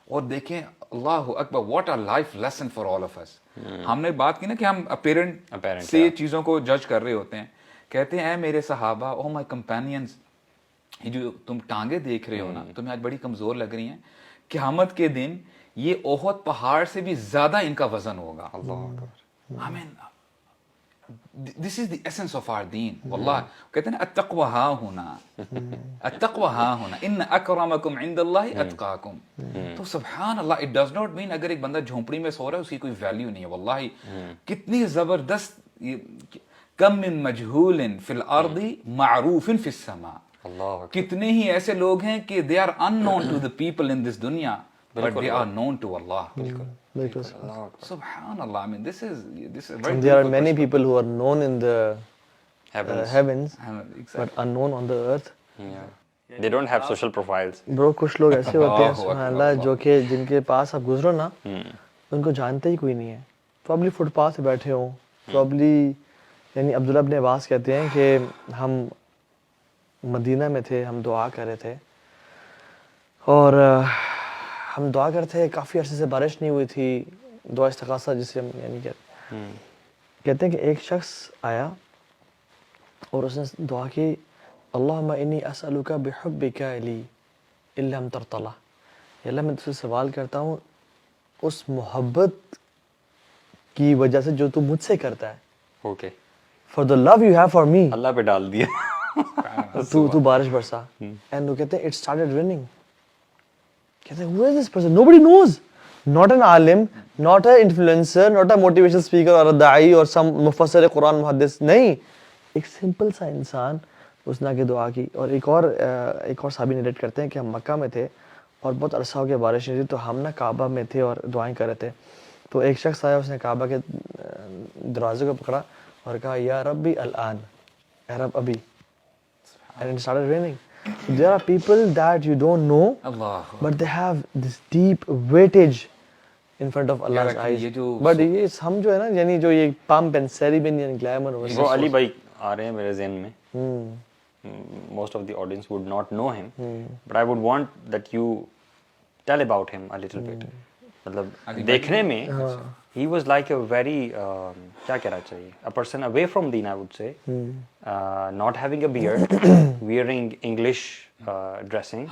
اور دیکھیں اللہ اکبر what a life lesson for all of us. ہم نے بات کی نا کہ ہم اپیرنٹ سے چیزوں کو جج کر رہے ہوتے ہیں. کہتے ہیں اے میرے صحابہ, او مائی کمپینینز, یہ جو تم ٹانگیں دیکھ رہے ہو نا تمہیں آج بڑی کمزور لگ رہی ہیں, قیامت کے دن یہ احد پہاڑ سے بھی زیادہ ان کا وزن ہوگا. اللہ آمین. This is the essence of our deen. واللہ کہتے ہیں التقوی ہا ہونا, التقوی ہا ہونا, ان اکرمکم عند اللہ اتقاکم. تو سبحان اللہ, it does not mean اگر ایک بندہ جھونپڑی میں سو رہا ہے اس کی کوئی ویلیو نہیں ہے. واللہ کتنی زبردست, کم من مجہول فی الارض معروف فی السماء. کتنے ہی ایسے لوگ ہیں کہ they are unknown to the people in this dunya but they are known to Allah. سبحان اللہ. I mean this is very, and there are many people who are known in the heavens but unknown on the earth. They don't have social profiles. Bro, کچھ لوگ ایسے ہوتے ہیں سبحان اللہ جو کہ جن کے پاس آپ گزرو نا ان کو جانتے ہی کوئی نہیں ہے. probably فٹ پاتھ پہ بیٹھے ہوں, probably یعنی عبداللہ ابن عباس کہتے ہیں کہ ہم مدینہ میں تھے, ہم دعا کر رہے تھے اور ہم دعا کرتے تھے, کافی عرصے سے بارش نہیں ہوئی تھی, دعا استغاثہ جسے ہم یعنی کہتے ہیں کہ ایک شخص آیا اور اس نے دعا کی, اللہم انی اسألک بحبک لی ان لم ترتضی، اللہ میں تجھ سے سوال کرتا ہوں اس محبت کی وجہ سے جو تو مجھ سے کرتا ہے. Okay for the love you have for me, اللہ پہ ڈال دیا. تو بارش برسا. اینڈ وہ کہتے ہیں اٹ اسٹارٹڈ ریننگ. کہتے ہیں who is this person? Nobody knows. Not an alim, not an influencer, not a motivational speaker or a da'i or some مفسر قرآن محدث. نہیں، ایک سمپل سا انسان اس نے آگے دعا کی. اور ایک اور صحابی نریٹ کرتے ہیں کہ ہم مکہ میں تھے اور بہت عرصہ ہو گیا بارش نہیں تھی، تو ہم نا کعبہ میں تھے اور دعائیں کر رہے تھے. تو ایک شخص آیا، اس نے کعبہ کے دروازے کو پکڑا اور کہا یا ربی الان، اے رب ابھی. And it started raining. So there are people that you don't know, but they have this deep weightage in front of Allah's eyes. But یہ ہم جو ہے نا، یعنی جو یہ پمپ اینڈ سیریبن یعنی گلیمر، وہ علی بھائی آ رہے ہیں میرے ذہن میں. Most of the audience would not know him, but I would want that you tell about him a little bit. مطلب دیکھنے میں he was like a very کیا کہنا چاہیے a person away from deen, I would say, not having a beard, wearing English dressing,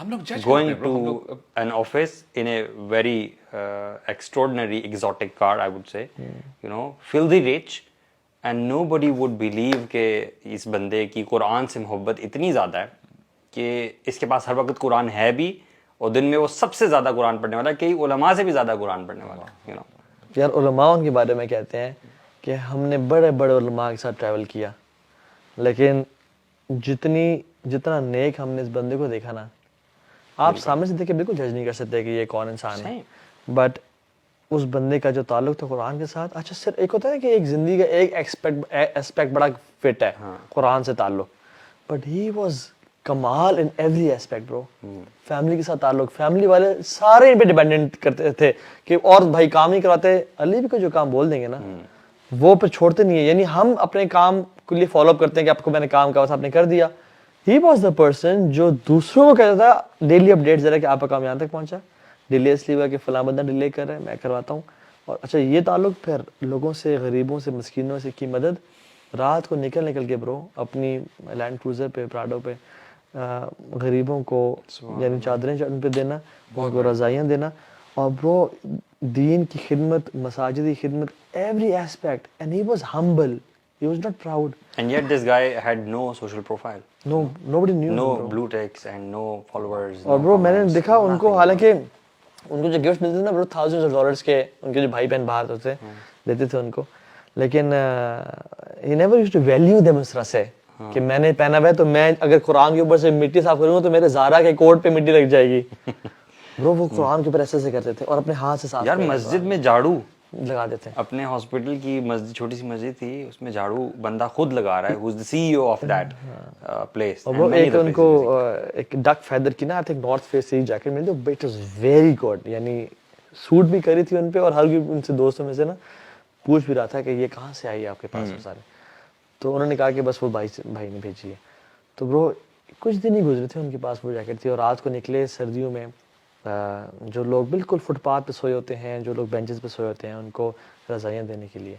going to an office in a very extraordinary exotic car, I would say, you know, filthy rich, and nobody would believe کہ اس بندے کی قرآن سے محبت اتنی زیادہ ہے کہ اس کے پاس ہر وقت قرآن ہے بھی، اور دن میں وہ سب سے زیادہ قرآن پڑھنے والا ہے، کئی علماء سے بھی زیادہ قرآن پڑھنے والا ہے. you know. یار علماء ان کے بارے میں کہتے ہیں کہ ہم نے بڑے بڑے علماء کے ساتھ ٹریول کیا، لیکن جتنا نیک ہم نے اس بندے کو دیکھا نا، آپ سامنے سے دیکھ کے بالکل جج نہیں کر سکتے کہ یہ کون انسان ہے، بٹ اس بندے کا جو تعلق تھا قرآن کے ساتھ. اچھا صرف ایک ہوتا ہے کہ ایک زندگی کا ایک ایسپیکٹ بڑا فٹ ہے قرآن سے تعلق، but he was Kamal in every aspect برو. فیملی کے ساتھ تعلق، فیملی والے سارے ان پہ ڈیپینڈنٹ کرتے تھے کہ اور بھائی کام نہیں کرواتے، علی بھی کو جو کام بول دیں گے نا وہ پھر چھوڑتے نہیں ہیں. یعنی ہم اپنے کام کے لیے فالو اپ کرتے ہیں کہ آپ کو میں نے کام کہا تھا آپ نے کر دیا. ہی واز دا پرسن جو دوسروں کو کہتا تھا ڈیلی اپڈیٹ ذرا کہ آپ کا کام یہاں تک پہنچا، ڈیلی اس لیے ہوا کہ فلاں بندہ ڈیلے کر رہا ہے میں کرواتا ہوں. اور اچھا یہ تعلق پھر لوگوں سے، غریبوں سے، مسکینوں سے کی مدد، رات کو نکل کے برو اپنی لینڈ کروزر پہ، پراڈو پہ غریبوں کو یعنی چادریں ان پہ دینا، ان کو رضائیاں دینا، اور برو دین کی خدمت، مساجد کی خدمت، every aspect. And he was humble, he was not proud. And yet this guy had no social profile. Nobody knew. No blue ticks and no followers. اور برو میں نے دیکھا ان کو، حالانکہ ان کو جو گفٹ ملتے تھے نا برو thousands of dollars کے، ان کے جو بھائی بہن باہر ہوتے دیتے تھے ان کو، لیکن he never used to value them اس طرح سے کہ میں نے پہنا ہوا ہے تو میں اگر قرآن کے اوپر سے مٹی صاف کروں گا تو میرے زارا کے کوٹ پہ مٹی لگ جائے گی. برو وہ قرآن کے اوپر ایسے کرتے تھے اور اپنے ہاتھ سے صاف. یار مسجد میں جھاڑو لگا دیتے ہیں. اپنے ہاسپٹل کی مسجد، چھوٹی سی مسجد تھی، اس میں جھاڑو بندہ خود لگا رہا ہے، who is the CEO of that place. اور وہ ایک ان کو ایک ڈک فیدر کی نا آئی تھنک نارتھ فیس سے جیکٹ ملی، تو اٹ واز ویری گڈ. یعنی سوٹ بھی کری تھی ان پہ، اور ہر کوئی ان سے دوستوں میں سے نا پوچھ بھی رہا تھا کہ یہ کہاں سے آئی آپ کے پاس سارے. تو انہوں نے کہا کہ بس وہ بھائی نے بھیجی ہے. تو برو کچھ دن ہی گزرے تھے ان کے پاس وہ جیکٹ تھی، اور رات کو نکلے سردیوں میں، جو لوگ بالکل فٹ پاتھ پہ سوئے ہوتے ہیں، جو لوگ بینچز پہ سوئے ہوتے ہیں، ان کو رضائیاں دینے کے لیے.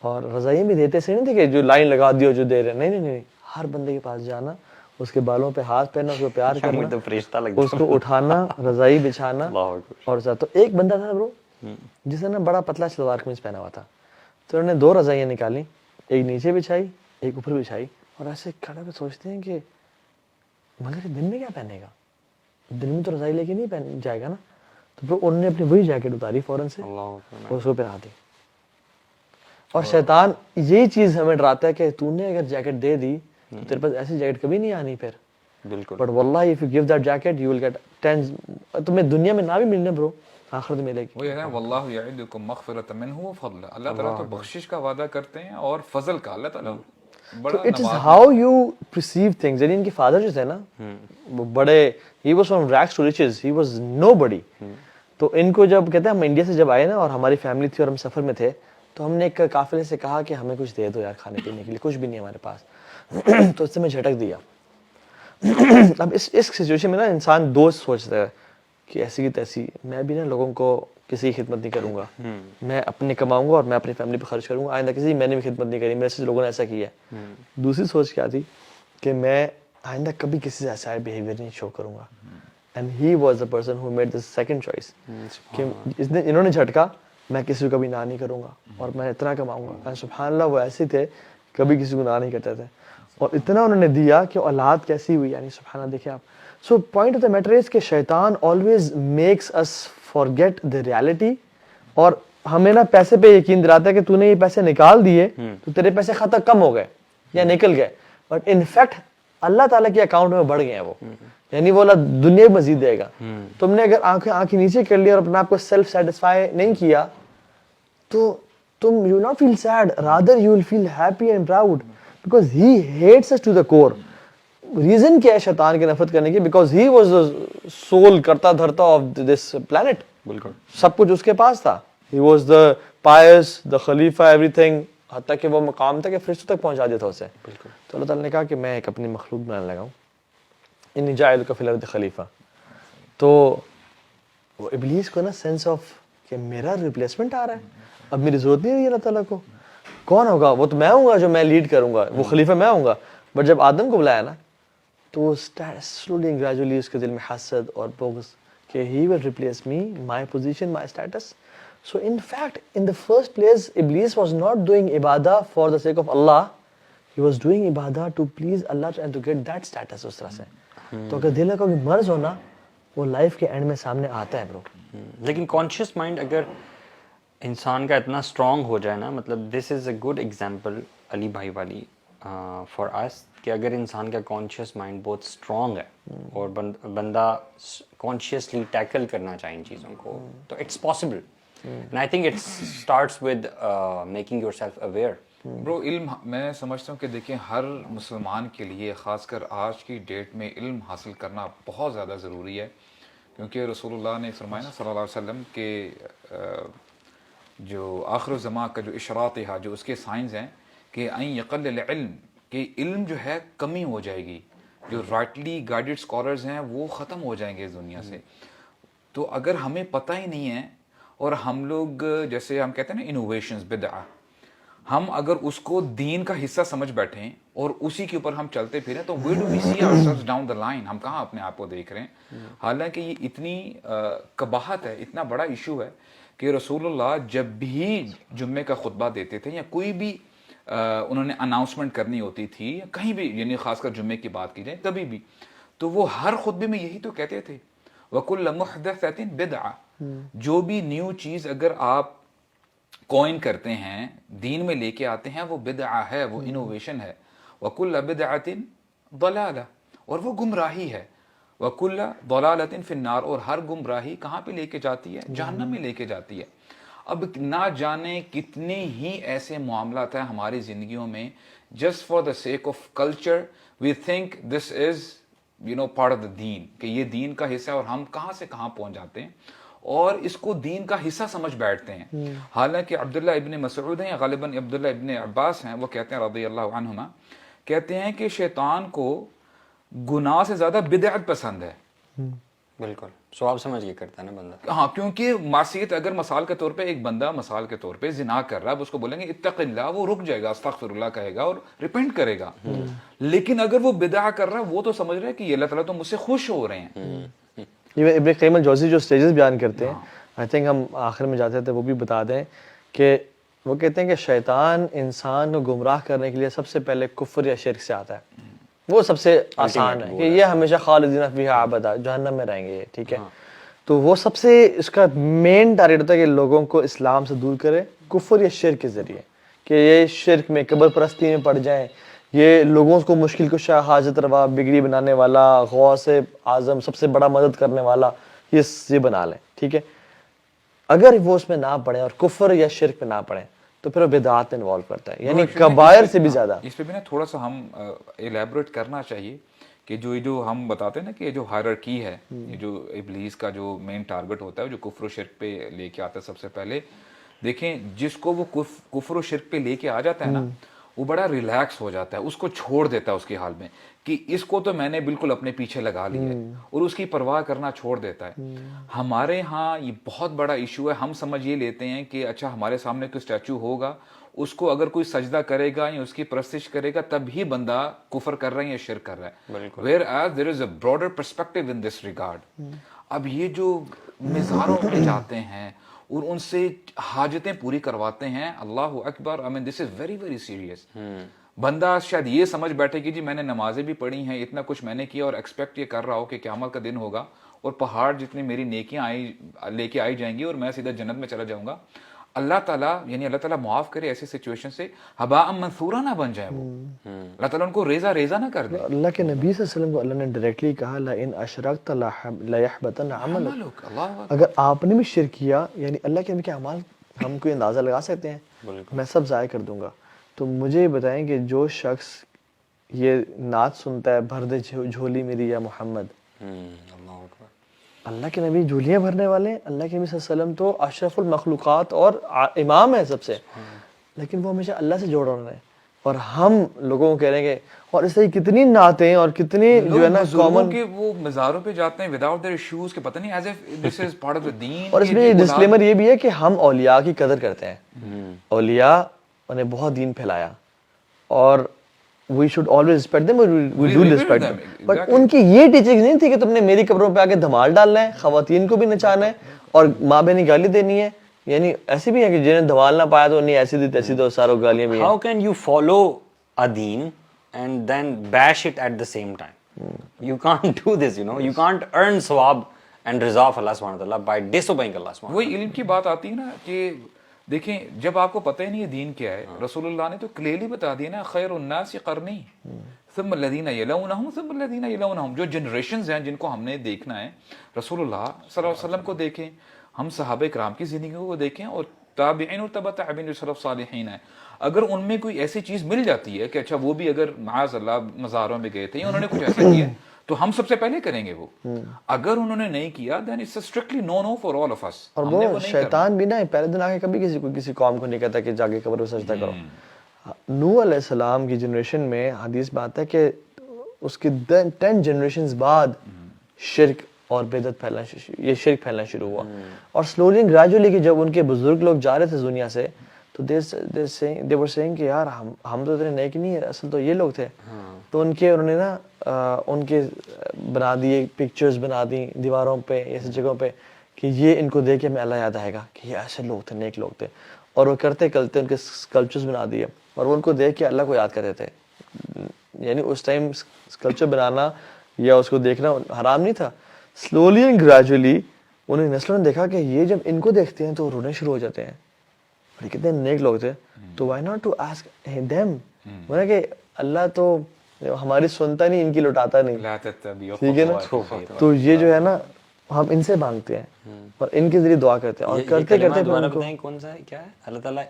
اور رضائیاں بھی دیتے سے نہیں تھے کہ جو لائن لگا دیو جو دے رہے، نہیں، ہر بندے کے پاس جانا، اس کے بالوں پہ ہاتھ پہننا، اس کو پیار کرنا، اس کو اٹھانا، رضائی بچھانا. اور تو ایک بندہ تھا برو جس نے نا بڑا پتلا شلوار قمیض پہنا ہوا تھا، تو انہوں نے 2 رضائیاں نکالی، ایک نیچے بچھائی ایک اوپر بچھائی، اور ایسے کھڑے پہ سوچتے ہیں کہ مگر دن میں کیا پہنے گا، دن میں تو رضائی لے کے نہیں پہن جائے گا نا. تو پھر انہوں نے اپنی وہی جیکٹ اتاری فوراً سے اور اس کو پہنا دی. اور شیطان یہی چیز ہمیں ڈراتا ہے کہ تو نے اگر جیکٹ دے دی تو تیرے پاس ایسی جیکٹ کبھی نہیں آنی پھر. بالکل. بٹ واللہ if you give that jacket you will get tens. تمہیں دنیا میں نہ بھی ملنے برو، آخرت میں ملے گی. وہ یہ ہے واللہ یعدکم مغفرۃ منہ وفضل، اللہ تعالیٰ تو بخشش کا وعدہ کرتے ہیں اور فضل کا. اللہ تعالیٰ تو it is how you perceive things. یعنی ان کے فادر جو تھے نا وہ بڑے، he was from rags to riches, he was nobody. تو ان کو جب کہتے ہیں ہم انڈیا سے جب آئے نا اور ہماری فیملی تھی اور ہم سفر میں تھے، تو ہم نے ایک قافلے سے کہا کہ ہمیں کچھ دے دو یار کھانے پینے کے لیے، کچھ بھی نہیں ہمارے پاس. تو اس سے میں جھٹک دیا. اب اس سچویشن میں نا انسان دوست سوچتا ہے کہ ایسی کی تیسی میں بھی نا لوگوں کو کسی کی خدمت نہیں کروں گا، میں اپنے کماؤں گا اور میں اپنی فیملی پہ خرچ کروں گا، آئندہ کسی میں نے بھی خدمت نہیں کری، میرے سے لوگوں نے ایسا کیا ہے. دوسری سوچ کیا تھی کہ میں آئندہ کبھی کسی سے ایسا بیہیویئر نہیں شو کروں گا. And he was the person who made this second choice کہ انہوں نے جھٹکا, میں کسی کو کبھی نہ نہیں کروں گا اور میں اتنا کماؤں گا. اینڈ سبحان اللہ وہ ایسے تھے کبھی کسی کو نہ نہیں کرتے تھے, اور اتنا انہوں نے دیا کہ اولاد کیسی ہوئی. یعنی سبحان اللہ دیکھیں آپ. So point of the matter is کہ شیطان always makes us forget the reality, اور ہمیں نا پیسے پہ یقین دلاتا ہے کہ تو نے یہ پیسے نکال دیے تو تیرے پیسے خطا کم ہو گئے یا نکل گئے, بٹ ان فیکٹ اللہ تعالیٰ کے اکاؤنٹ میں بڑھ گئے ہیں وہ. یعنی وہ اللہ دنیا میں مزید دے گا. تم نے اگر آنکھیں نیچے کر لی اور اپنے آپ کو سیلف سیٹسفائی نہیں کیا تو تم you not feel sad, rather you will feel happy and proud, because he hates us to the core. Reason کیا ہے شیطان کی نفرت کرنے کی؟ Because he was the sole کرتا دھرتا آف دس پلانٹ. بالکل سب کچھ اس کے پاس تھا. ہی واز دا پائس, دا خلیفہ, ایوری تھنگ, حتیٰ کہ وہ مقام تھا کہ فرشتوں تک پہنچا دیتا اسے. تو اللہ تعالیٰ نے کہا کہ میں ایک اپنی مخلوق بنانے لگا ہوں, انی جاعلک فی الارض خلیفہ. تو وہ ابلیس کو نا سینس آف کہ میرا ریپلیسمنٹ آ رہا ہے, اب میری ضرورت نہیں رہی اللہ تعالیٰ کو. کون ہوگا؟ وہ تو میں ہوں گا جو میں لیڈ کروں گا, وہ خلیفہ میں ہوں گا. بٹ جب آدم کو بلایا نا تو سلولی اینڈ گریجولی اس کے دل میں حسد اور بغض کہ he will replace me, my position, my status. So in fact, in the first place, Iblis was not doing ibadah for the sake of Allah. He was doing ibadah to please Allah and to get that status اس طرح سے. تو اگر دل کا کوئی مرض ہونا وہ لائف کے اینڈ میں سامنے آتا ہے برو. لیکن کانشیس مائنڈ اگر انسان کا اتنا اسٹرانگ ہو جائے نا, مطلب دس از اے گڈ ایگزامپل علی بھائی والی فار اس, کہ اگر انسان کا کانشیس مائنڈ بہت اسٹرانگ ہے اور بندہ کانشیسلی ٹیکل کرنا چاہے ان چیزوں کو, تو it's possible. And I think it starts with making yourself aware. Bro علم میں سمجھتا ہوں کہ دیکھیں ہر مسلمان کے لیے خاص کر آج کی ڈیٹ میں علم حاصل کرنا بہت زیادہ ضروری ہے, کیونکہ رسول اللہ نے فرمایا نا صلی اللہ علیہ وسلم کہ جو آخر الزمان کا جو اشراط ہے, جو اس کے سائنز ہیں کہ این یقلل علم, کہ علم جو ہے کمی ہو جائے گی, جو رائٹلی گائیڈڈ اسکالرز ہیں وہ ختم ہو جائیں گے اس دنیا سے. تو اگر ہمیں پتہ ہی نہیں ہے اور ہم لوگ جیسے ہم کہتے ہیں نا انوویشنز بدعہ, ہم اگر اس کو دین کا حصہ سمجھ بیٹھیں اور اسی کے اوپر ہم چلتے پھریں تو where do we see ourselves down the line, ہم کہاں اپنے آپ کو دیکھ رہے ہیں. حالانکہ یہ اتنی قباحت ہے, اتنا بڑا ایشو ہے کہ رسول اللہ جب بھی جمعے کا خطبہ دیتے تھے یا کوئی بھی انہوں نے اناؤنسمنٹ کرنی ہوتی تھی کہیں بھی, یعنی خاص کر جمعے کی بات کی جائے کبھی بھی, تو وہ ہر خطبے میں یہی تو کہتے تھے وَكُلَّ مُحْدَثَةٍ بِدْعَةٍ, جو بھی نیو چیز اگر آپ کوئن کرتے ہیں دین میں لے کے آتے ہیں وہ بدعہ ہے, وہ انوویشن ہے. وَكُلَّ بِدْعَةٍ ضَلَالَةٍ, اور وہ گمراہی ہے. وَكُلَّ ضَلَالَةٍ فِي النَّارِ, اور ہر گمراہی کہاں پہ لے کے جاتی ہے؟ جہنم میں لے کے جاتی ہے. اب نہ جانے کتنے ہی ایسے معاملات ہیں ہماری زندگیوں میں just for the sake of culture we think this is part of the دین, کہ یہ دین کا حصہ ہے, اور ہم کہاں سے کہاں پہنچ جاتے ہیں اور اس کو دین کا حصہ سمجھ بیٹھتے ہیں. حالانکہ عبداللہ ابن مسعود ہیں یا غالباً عبداللہ ابن عباس ہیں, وہ کہتے ہیں رضی اللہ عنہما, کہتے ہیں کہ شیطان کو گناہ سے زیادہ بدعت پسند ہے. بالکل سواب سمجھ کے کرتا ہے نا بندہ. ہاں, کیونکہ معصیت اگر مثال کے طور پہ ایک بندہ مثال کے طور پہ زنا کر رہا ہے, اب اس کو بولیں گے اتق اللہ, وہ رک جائے گا, استغفر اللہ کہے گا اور ریپینٹ کرے گا. لیکن اگر وہ بدعہ کر رہا ہے وہ تو سمجھ رہا ہے کہ یہ اللہ تعالیٰ تو مجھ سے خوش ہو رہے ہیں. ابن قیم الجوزی جو سٹیجز بیان کرتے ہیں, آئی تھنک ہم آخر میں جاتے تھے وہ بھی بتا دیں, کہ وہ کہتے ہیں کہ شیطان انسان کو گمراہ کرنے کے لیے سب سے پہلے کفر یا شرک سے آتا ہے. وہ سب سے آسان ہے کہ یہ ہمیشہ خالدین فیہا ابدا, جہنم میں رہیں گے یہ, ٹھیک ہے. تو وہ سب سے اس کا مین ٹارگیٹ ہوتا ہے کہ لوگوں کو اسلام سے دور کرے کفر یا شرک کے ذریعے, کہ یہ شرک میں قبر پرستی میں پڑ جائیں, یہ لوگوں کو مشکل کشا, حاجت روا, بگڑی بنانے والا, غوث اعظم, سب سے بڑا مدد کرنے والا, یہ بنا لیں, ٹھیک ہے. اگر وہ اس میں نہ پڑے اور کفر یا شرک میں نہ پڑے تو پھر وہ بدعات میں انوالو کرتا ہے, یعنی کبائر سے بھی زیادہ. اس پہ بھی نا تھوڑا سا ہم ایلیبریٹ کرنا چاہیے کہ جو ہم بتاتے ہیں نا کہ جو ہائرارکی ہے, یہ جو ابلیس کا جو مین ٹارگٹ ہوتا ہے جو کفر و شرک پہ لے کے آتا ہے, سب سے پہلے دیکھیں جس کو وہ کفر و شرک پہ لے کے آ جاتا ہے نا, وہ بڑا ریلیکس ہو جاتا ہے, اس کو چھوڑ دیتا ہے اس کی حال میں کہ اس کو تو میں نے بالکل اپنے پیچھے لگا لیا ہے, اور اس کی پرواہ کرنا چھوڑ دیتا ہے. ہمارے ہاں یہ بہت بڑا ایشو ہے, ہم سمجھ یہ لیتے ہیں کہ اچھا ہمارے سامنے کوئی اسٹیچو ہوگا, اس کو اگر کوئی سجدہ کرے گا یا اس کی پرستش کرے گا تب ہی بندہ کفر کر رہا ہے یا شرک کر رہا ہے. whereas there is a broader perspective in this regard. اب یہ جو مزاروں پہ جاتے ہیں اور ان سے حاجتیں پوری کرواتے ہیں, اللہ اکبر, I mean this is very very serious. بندہ شاید یہ سمجھ بیٹھے کہ جی میں نے نمازیں بھی پڑھی ہیں, اتنا کچھ میں نے کیا, اور ایکسپیکٹ یہ کر رہا ہو کہ قیامت کا دن ہوگا اور پہاڑ جتنی میری نیکیاں لے کے آئی جائیں گی اور میں سیدھا جنت میں چلا جاؤں گا. اللہ تعالیٰ یعنی اللہ تعالیٰ معاف کرے ایسی سچویشن سے, ہباء منثورا نہ بن جائے وہ, اللہ تعالیٰ ان کو ریزہ ریزہ نہ کر دے. اللہ کے نبی صلی اللہ علیہ وسلم کو اللہ نے ڈائریکٹلی کہا لئن اشرکت لیحبطن عملک. اگر آپ نے بھی شرک کیا, یعنی اللہ کے نبی کے اعمال ہم کوئی اندازہ لگا سکتے ہیں, میں سب ضائع کر دوں گا. تو مجھے بتائیں کہ جو شخص یہ نعت سنتا ہے بھر دے جھولی میری یا محمد, اللہ کے نبی جھولیاں بھرنے والے ہیں, اللہ کے نبی صلی اللہ علیہ وسلم تو اشرف المخلوقات اور امام ہے سب سے, لیکن وہ ہمیشہ اللہ سے جوڑ رہے ہیں, اور ہم لوگوں کو کہہ رہے ہیں کہ, اور اس طرح کتنی نعتیں اور کتنی جو ہے نا کامن, کہ وہ مزاروں پہ جاتے ہیں وداؤٹ دیئر شوز, کہ پتہ نہیں as if this is part of the دین. اور اس میں ڈسکلیمر یہ بھی ہے کہ ہم اولیاء کی قدر کرتے ہیں, اولیاء نے بہت دین پھیلایا اور we should always respect them, we do respect them. But ان کی یہ ٹیچنگ نہیں تھی کہ تم نے میری قبروں پہ آ کے دھمال ڈالنا ہے, خواتین کو بھی نچانا ہے اور ماں بہنی گالی دینی ہے. یعنی ایسی بھی ہے کہ جنہیں دھمال نہ پایا تو نہیں ایسی دی تیسی تو ساروں گالیاں بھی ہیں. How can you follow a deen and then bash it at the same time? You can't do this, you know. You can't earn sawab and Raza of Allah subhanahu wa ta'ala by disobeying Allah subhanahu wa ta'ala. وہی علم کی بات آتی ہے نا کہ دیکھیں جب آپ کو پتہ ہی نہیں ہے دین کیا ہے, رسول اللہ نے تو کلیئرلی بتا دیا نا, خیر الناس قرنی ثم الذین یلونہم ثم الذین یلونہم. جو جنریشنز ہیں جن کو ہم نے دیکھنا ہے, رسول اللہ صلی اللہ علیہ وسلم کو دیکھیں, ہم صحابہ کرام کی زندگیوں کو دیکھیں, اور تابعین اور تبع تابعین جو سلف صالحین ہیں, اگر ان میں کوئی ایسی چیز مل جاتی ہے کہ اچھا وہ بھی اگر معاذ اللہ مزاروں میں گئے تھے, انہوں نے کچھ ایسا کیا تو ہم سب سے پہلے کریں گے وہ. اگر انہوں نے نہیں کیا then it's strictly no no for all of us. اور وہ شیطان بھی نہ پہلے دن آگے کبھی کسی قوم کو نہیں کہتا کہ جا کے قبر پہ سجدہ کرو. نوح علیہ السلام کی جنریشن میں حدیث میں آتا ہے کہ اس کے 10 جنریشنز بعد شرک اور بدعت پھیلنا شروع ہوا, اور سلولی گریجولی کہ جب ان کے بزرگ لوگ جا رہے تھے دنیا سے تو they were saying کہ یار ہم تو اتنے نیک نہیں ہیں, اصل تو یہ لوگ تھے. تو انہوں نے نا ان کے بنا دیے پکچرز بنا دی دیواروں پہ ایسی جگہوں پہ کہ یہ ان کو دیکھ کے ہمیں اللہ یاد آئے گا کہ یہ ایسے لوگ تھے, نیک لوگ تھے, اور وہ کرتے ان کے اسکلپچرز بنا دیے اور وہ ان کو دیکھ کے اللہ کو یاد کرتے تھے. یعنی اس ٹائم اسکلپچر بنانا یا اس کو دیکھنا حرام نہیں تھا. سلولی اینڈ گریجولی انہیں نسلوں نے دیکھا کہ یہ جب ان کو دیکھتے ہیں تو رونے شروع ہو جاتے ہیں, اور کتنے نیک لوگ تھے, تو why not to ask them, مطلب کہ اللہ تو ہماری سنتا نہیں, ان کی لٹاتا نہیں, ٹھیک ہے نا. تو یہ جو ہے نا ہم ان سے مانگتے ہیں اور ان کے ذریعے دعا کرتے ہیں, اور کرتے کرتے دوبارہ بتائیں کون سا ہے, کیا ہے؟ اللہ تعالیٰ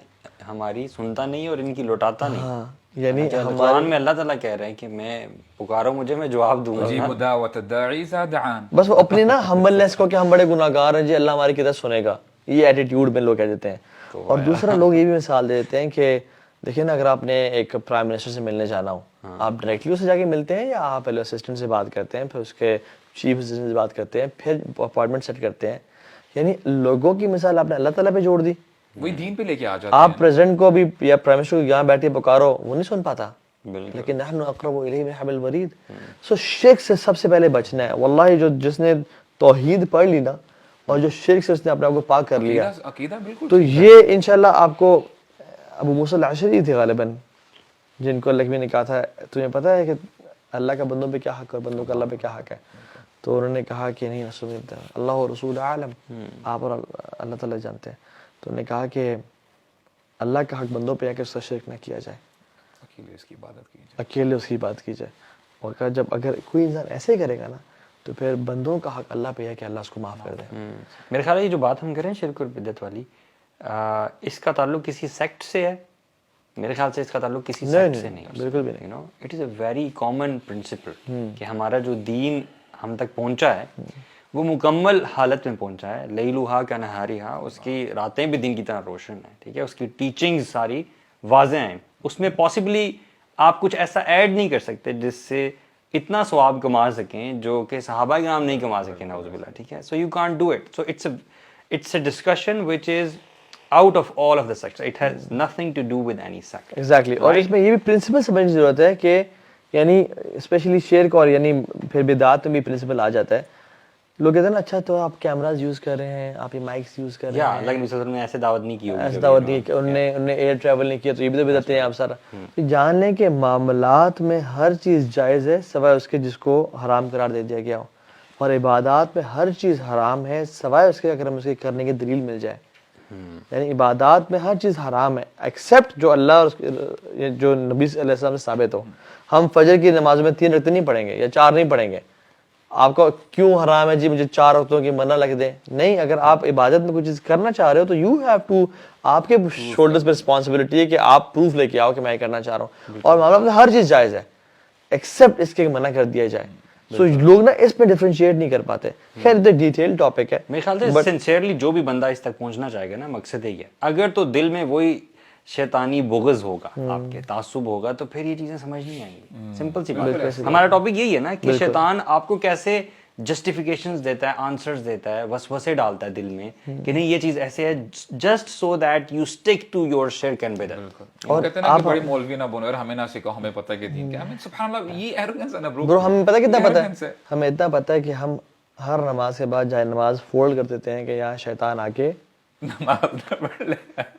ہماری سنتا نہیں اور ان کی لوٹاتا نہیں. ہاں, یعنی قرآن میں اللہ تعالیٰ کہہ رہے ہیں کہ میں پکارو مجھے, میں جواب دوں گا. بس وہ اپنی نا ہمبلنس کو کہ ہم بڑے گناہگار ہیں جی, اللہ ہماری کدھر سنے گا, یہ ایٹیٹیوڈ میں لوگ کہہ دیتے ہیں. اور دوسرا لوگ یہ بھی مثال دے دیتے ہیں کہ دیکھیں نا, اگر آپ نے ایک پرائم منسٹر سے ملنے جانا ہو, آپ ڈائریکٹلی اس سے جا کے ملتے ہیں یا آپ پہلے اسسٹنٹ سے بات کرتے ہیں, پھر اس کے چیف اسسٹنٹ سے بات کرتے ہیں, پھر اپائنٹمنٹ سیٹ کرتے ہیں. یعنی لوگوں کی مثال آپ نے اللہ تعالیٰ پہ جوڑ دی, وہی دین پہ لے کے آ جاتے ہیں. آپ پریزیڈنٹ کو بھی یا پرائم منسٹر کو یہاں بیٹھے پکارو, وہ نہیں سن پاتا, لیکن نحن اقرب الیہ من حبل الورید. سو شرک سے سب سے پہلے بچنا ہے. واللہ جس نے توحید پڑھ لی نا, اور جو شرک سے اس نے اپنے آپ کو پاک کر لیا, تو یہ انشاءاللہ آپ کو, ابو موسیٰ الاشعری تھے غالباً جن کو اللہ نے کہا تھا تمہیں پتہ ہے کہ اللہ کا بندوں پہ کیا حق ہے اور بندوں کا اللہ پہ کیا حق ہے, تو انہوں نے کہا کہ نہیں رسول اللہ و رسول عالم, آپ اور اللہ تعالیٰ جانتے ہیں. تو انہوں نے کہا کہ اللہ کا حق بندوں پہ ہے کہ اس کا شرک نہ کیا جائے, اکیلے اس کی عبادت کی جائے. اور کہا جب اگر کوئی انسان ایسے کرے گا نا تو پھر بندوں کا حق اللہ پہ ہے کہ اللہ اس کو معاف کر دے. میرے خیال ہے یہ جو بات ہم کریں شرک اور بدعت والی, اس کا تعلق کسی سیکٹ سے ہے؟ میرے خیال سے اس کا تعلق کسی سیکٹ سے نہیں, بالکل بھی نہیں. You know it is a very common principle کہ ہمارا جو دین ہم تک پہنچا ہے وہ مکمل حالت میں پہنچا ہے. لیلوہا کنہاریہا, اس کی راتیں بھی دن کی طرح روشن ہیں, ٹھیک ہے, اس کی ٹیچنگز ساری واضح ہیں, اس میں پاسبلی آپ کچھ ایسا ایڈ نہیں کر سکتے جس سے اتنا ثواب کما سکیں جو کہ صحابہ کرام نہیں کما سکے نعوذ باللہ, ٹھیک ہے. So you can't do it. So it's a discussion which is out of all of the sects. It has nothing to do with any sect. Exactly. اور اس میں یہ بھی پرنسپل سمجھنے کی ضرورت ہے کہ یعنی اسپیشلی شرک اور یعنی پھر بدعات میں بھی پرنسپل آ جاتا ہے. لوگ کہتے ہیں نا اچھا تو آپ کیمراز یوز کر رہے ہیں, آپ یہ مائکس یوز کر رہے ہیں, اللہ کے نبی صلی اللہ علیہ وسلم نے ایسے دعوت نہیں کی ہوگی, ایسے دعوت نہیں کی, انہوں نے ایئر ٹریول نہیں کیا, تو یہ بھی تو بدعتیں ہیں آپ سارا. جان لیں کہ معاملات میں ہر چیز جائز ہے سوائے اس کے جس کو حرام قرار دے دیا گیا ہو, اور عبادات میں ہر چیز حرام ہے سوائے اس کے اگر ہم اس کے کرنے کی دلیل مل جائے. یعنی عبادات میں ہر چیز حرام ہے ایکسیپٹ جو اللہ اور جو نبی صلی اللہ علیہ وسلم سے ثابت ہو. ہم فجر کی نماز میں 3 رکعتیں نہیں پڑھیں گے یا 4 نہیں پڑھیں گے. آپ کو کیوں حرام ہے جی مجھے 4 رکعتوں کی منع لگ دے؟ نہیں, اگر آپ عبادت میں کوئی چیز کرنا چاہ رہے ہو تو یو ہیو ٹو, آپ کے شولڈرز پہ رسپانسبلٹی ہے کہ آپ پروف لے کے آؤ کہ میں یہ کرنا چاہ رہا ہوں, اور معاملہ میں ہر چیز جائز ہے ایکسیپٹ اس کے منع کر دیا جائے. سو لوگ نا اس پہ ڈیفرینشیٹ نہیں کر پاتے. خیر یہ ڈیٹیل ٹاپک ہے. میرے خیال سے سنسیئرلی جو بھی بندہ اس تک پہنچنا چاہے گا نا, مقصد یہی ہے, اگر تو دل میں وہی شیطانی بغض ہوگا, آپ کے تعصب ہوگا, تو پھر یہ چیزیں سمجھ نہیں آئیں گی. سمپل سی بات ہے. ہمارا ٹاپک یہی ہے نا کہ شیطان آپ کو کیسے جسٹیفیکیشنز دیتا ہے, آنسرز دیتا ہے, وسوسے ڈالتا ہے دل میں کہ نہیں یہ چیز ایسے ہے, just so that you stick to your شرک اینڈ بدعت. اور کہتے ہیں نا کہ بڑی مولوی نہ بنو, اور ہمیں نہ سکھاؤ, ہمیں پتہ ہے کہ دین کیا ہے. سبحان اللہ, یہ ایروگنس ہے نا برو. ہمیں پتہ کتنا پتہ ہے, ہمیں اتنا پتہ ہے کہ ہم ہر نماز کے بعد جائے نماز فولڈ کر دیتے ہیں کہ یہاں شیطان آ کے نماز نہ پڑھ لے.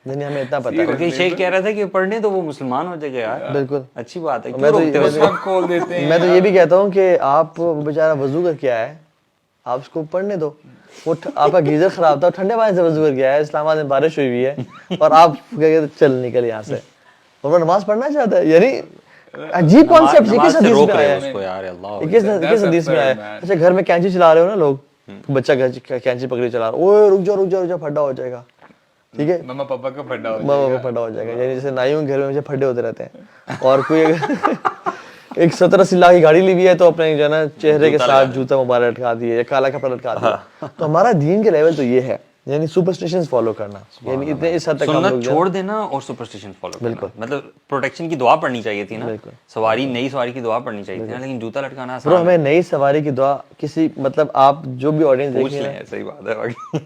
نہیں ہمیں اتنا پتہ ہے. کیونکہ شیخ کہہ رہا تھا کہ پڑھنے تو وہ مسلمان ہو جائے گا یار. بالکل اچھی بات ہے, کیوں روکتے ہو؟ کھول دیتے ہیں. میں تو یہ بھی کہتا ہوں کہ آپ بیچارہ وضو کر کے آئے, آپ اس کو پڑھنے دو. وہ آپ کا گیزر خراب تھا, ٹھنڈے پانی سے وضو کر کے آیا, اسلام آباد میں بارش ہوئی ہوئی ہے, اور آپ کہتے چل نکل یہاں سے, اور وہ نماز پڑھنا چاہتا ہے. یعنی عجیب کانسیپٹ, یہ کس حدیث میں آیا ہے, کس حدیث میں آیا ہے. اچھا گھر میں کینچی چلا رہے ہو نا لوگ, بچہ کینچی پکڑی چلا رہا, اوے رک جا پھڈا ہو جائے گا, ٹھیک ہے, مما پاپا کا پھڈا ہو جائے گا. یعنی جیسے نائیوں گھر میں مجھے پھڈے ہوتے رہتے ہیں, اور کوئی ایک 70-80 لاکھ کی گاڑی لی ہوئی ہے تو اپنے جو ہے نا چہرے کے ساتھ جوتا مبارک لٹکا دیے یا کالا کپڑا لٹکا دیا. تو ہمارا دین کے لیول تو یہ ہے, یعنی سپرسٹیشنز فالو کرنا, یعنی اتنے اس حد تک ہم لوگ چھوڑ دینا اور سپرسٹیشن فالو کرنا. مطلب پروٹیکشن کی دعا پڑھنی چاہیے تھی نا, سواری نئی سواری کی دعا پڑھنی چاہیے تھی نا, لیکن جوتا لٹکانا برو ہمیں نئی سواری کی دعا کسی مطلب آپ جو بھی آڈینس دیکھ لیں, صحیح بات ہے.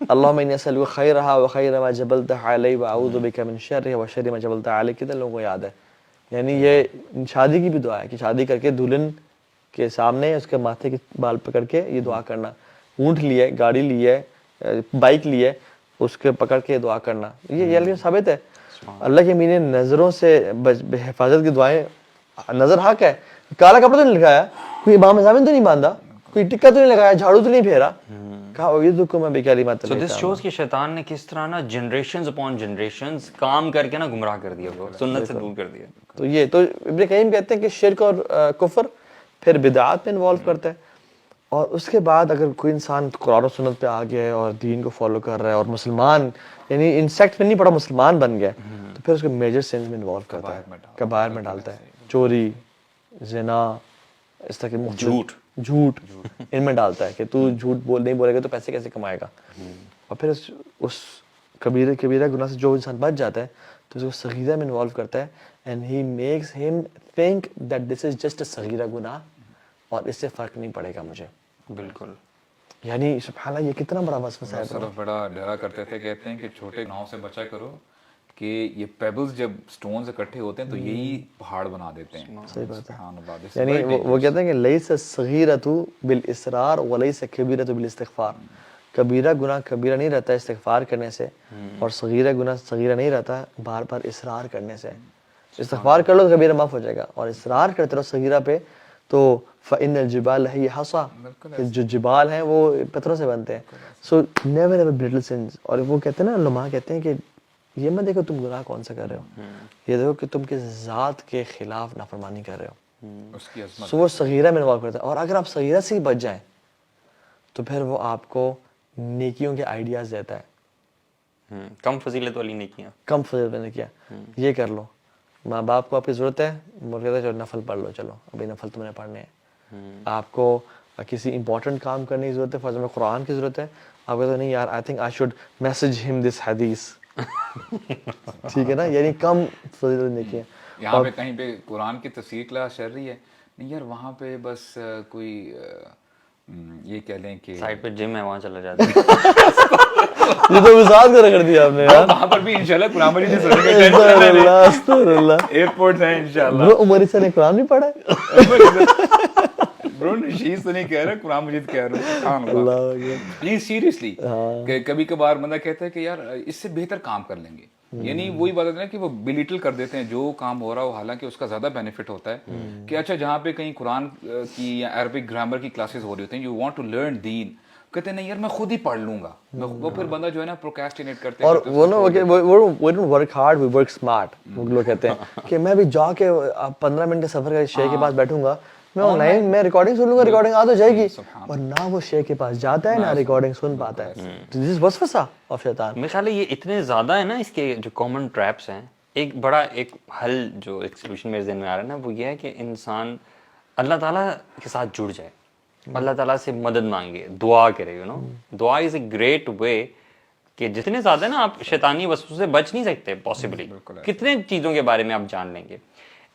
اللہم انی اسألک خیرہا وخیر ما جبلتہ علیہ واعوذ بک من شرہا وشر ما جبلتہ علیہ. کتنے لوگوں کو یاد ہے؟ یعنی یہ شادی کی بھی دعا ہے کہ شادی کر کے دلہن کے سامنے اس کے ماتھے کے بال پکڑ کے یہ دعا کرنا. اونٹ لیے, گاڑی لیے, بائک لیے, اس کے پکڑ کے دعا کرنا, یہ ثابت ہے. اللہ کے مینے نظروں سے حفاظت کی دعائیں, نظر حق ہے. کالا کپڑا تو نہیں لگایا, کوئی امام اعظم تو نہیں باندھا, کوئی ٹکا تو نہیں لگایا, جھاڑو تو نہیں پھیرا, So this shows کہ شیطان نے کس طرح نا جنریشنز اپون جنریشنز کام کر کے نا گمراہ کر دیا, سنت سے دور کر دیا. تو یہ تو ابن قیم کہتے ہیں کہ شرک اور کفر پھر بدعات میں انوالو کرتا ہے, اور اس کے بعد اگر کوئی انسان قرآن و سنت پہ آ گیا ہے اور دین کو فالو کر رہا ہے اور مسلمان یعنی انسیکٹ میں نہیں پڑا, مسلمان بن گیا, تو پھر اس کو میجر سینس میں انوالو کرتا ہے, کبائر میں ڈالتا ہے. چوری, زنا, اس طرح کے جھوٹ ان میں ڈالتا ہے کہ تو جھوٹ نہیں بولے گا تو پیسے کیسے کمائے گا. اور پھر اس کبیرہ گناہ سے جو انسان بچ جاتا ہے تو اس کو صغیرہ میں انوالو کرتا ہے, and he makes him think that this is just a صغیرہ گناہ, اور اس سے فرق نہیں پڑے گا مجھے. بالکل, یعنی سبحان اللہ, یہ کتنا بڑا وسوسہ ہے. صرف بڑا ڈرا کرتے تھے, کہتے ہیں کہ چھوٹے گناہوں سے بچا کرو, کہ یہ پیبلز جب سٹونز اکٹھے ہوتے ہیں تو یہی پہاڑ بنا دیتے ہیں. صحیح بات ہے. یعنی وہ کہتے ہیں کہ لیس الصغیرۃ بالاصرار ولیس کبیرۃ بالاستغفار. کبیرہ گناہ کبیرہ نہیں رہتا استغفار کرنے سے, اور صغیرہ گناہ صغیرہ نہیں رہتا بار بار اصرار کرنے سے. استغفار کر لو تو کبیرہ معاف ہو جائے گا, اور اصرار کرتے رہو صغیرہ پہ تو فإن الجبال هي حصى, جو جبال ہیں وہ پتھروں سے بنتے ہیں. So never ever belittle sins. اور وہ کہتے ہیں نا, علماء کہتے ہیں کہ یہ مت دیکھو تم گناہ کون سا کر رہے ہو, یہ دیکھو کہ تم کس ذات کے خلاف نافرمانی کر رہے ہو. سو وہ صغیرہ میں انوالو کرتا ہے, اور اگر آپ صغیرہ سے ہی بچ جائیں تو پھر وہ آپ کو نیکیوں کے آئیڈیاز دیتا ہے, کم فضیلت والی نیکیاں, کم فضیلت والی نیکیاں. یہ کر لو, ماں باپ کو آپ کی ضرورت ہے, وہ کہتا ہے چلو نفل پڑھ لو, چلو ابھی نفل تم نے پڑھنے ہیں. آپ کو کسی امپورٹنٹ کام کرنے کی ضرورت ہے, فرض میں قرآن کی ضرورت ہے, آپ کہتے ہیں نہیں یار آئی تھنک آئی شوڈ میسج ہم دس حدیث, ٹھیک ہے نا, یعنی کم فضیلت نیکی ہے. یہاں پہ کہیں پہ قرآن کی تفسیر کلاس چل رہی ہے, نہیں یار وہاں پہ بس کوئی یہ کہہ لیں کہ سائڈ پہ جم ہے وہاں چلا جاتا ہے. یہ تو وسعت کر دیا آپ نے یار. وہاں پر بھی انشاءاللہ قرآن مجید سے سننے استغفر اللہ, استغفر اللہ. ایئرپورٹ ہیں انشاءاللہ. برو عمر سے نے قرآن نہیں پڑھا ہے؟ برو نشیز تو نہیں کہہ رہا, قرآن مجید کہہ رہا ہوں. سبحان اللہ. اللہ اکبر. نہیں سیریسلی, کہ کبھی کبھار بندہ کہتا ہے کہ یار اس سے بہتر کام کر لیں گے, یعنی وہی بات ہے نا کہ وہ بلیٹل کر دیتے ہیں جو کام ہو رہا ہو, حالانکہ اس کا زیادہ بینیفٹ ہوتا ہے کہ اچھا جہاں پہ کہیں قرآن کی یا عربک گرامر کی کلاسز ہو رہی ہوتی ہیں, یو وانٹ ٹو لرن دین, کہتے ہیں نہیں یار میں خود ہی پڑھ لوں گا. وہ پھر بندہ جو ہے نا پروکراسٹینیٹ کرتے ہیں. اور وہ نا we don't work hard, we work smart. وہ لوگ کہتے ہیں کہ میں بھی جا کے 15 منٹ کے سفر کا شیخ کے پاس بیٹھوں گا, میں آن لائن میں ریکارڈنگ سن لوں گا, ریکارڈنگ آ تو جائے گی, اور نہ وہ شیخ کے پاس جاتا ہے نہ ریکارڈنگ سن پاتا ہے. دس از وسوسہ آف شیطان. میرے خیال ہے یہ اتنے زیادہ ہے نا اس کے جو کامن ٹریپس ہیں. ایک بڑا ایک حل جو ایک سولوشن میرے ذہن میں آ رہا ہے نا, وہ یہ ہے کہ انسان اللہ تعالیٰ کے ساتھ جڑ جائے, اللہ تعالیٰ سے مدد مانگے, دعا کرے. یو نو دعا از اے گریٹ وے کہ جتنے زیادہ نا آپ شیطانی وسوسوں سے بچ نہیں سکتے پاسبلی, کتنے چیزوں کے بارے میں آپ جان لیں گے,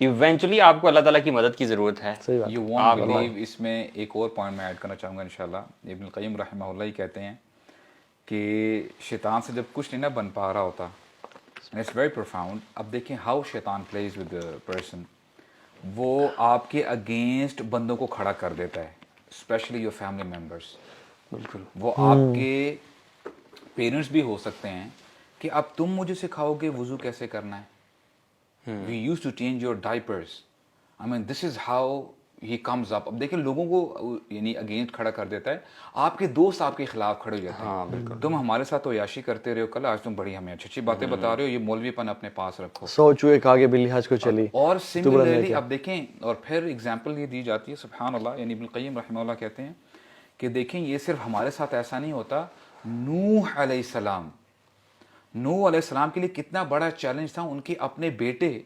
ایونچولی آپ کو اللہ تعالیٰ کی مدد کی ضرورت ہے. You won't believe, اس میں ایک اور پوائنٹ میں ایڈ کرنا چاہوں گا انشاءاللہ. ابن القیم رحمہ اللہ ہی کہتے ہیں کہ شیطان سے جب کچھ نہیں نہ بن پا رہا ہوتا, and it's very profound. اب دیکھیں how شیطان plays with the person. وہ آپ کے اگینسٹ بندوں کو کھڑا کر دیتا ہے, اسپیشلی your family members. بالکل. وہ آپ کے پیرنٹس بھی ہو سکتے ہیں کہ اب تم مجھے سکھاؤ گے وضو کیسے کرنا ہے. We used to change your diapers. I mean, this is how he comes up. اب دیکھیں لوگوں کو یعنی اگینسٹ کھڑا کر دیتا ہے. آپ کے دوست آپ کے خلاف کھڑے ہو جاتے ہیں, تم ہمارے ساتھ تو عیاشی کرتے رہے ہو, کل آج تم بڑی ہمیں اچھی اچھی باتیں بتا رہے ہو, یہ مولوی پن اپنے پاس رکھو. سو چوہے کھا کے بلی حج کو چلی. اور سملرلی اب دیکھیں, اور پھر اگزامپل یہ دی جاتی ہے, سبحان اللہ, یعنی ابن القیم رحمہ اللہ کہتے ہیں کہ دیکھیں یہ صرف ہمارے ساتھ ایسا نہیں ہوتا. نوح علیہ السلام, نوح علیہ السلام کے لیے کتنا بڑا چیلنج تھا. ان کے اپنے بیٹے,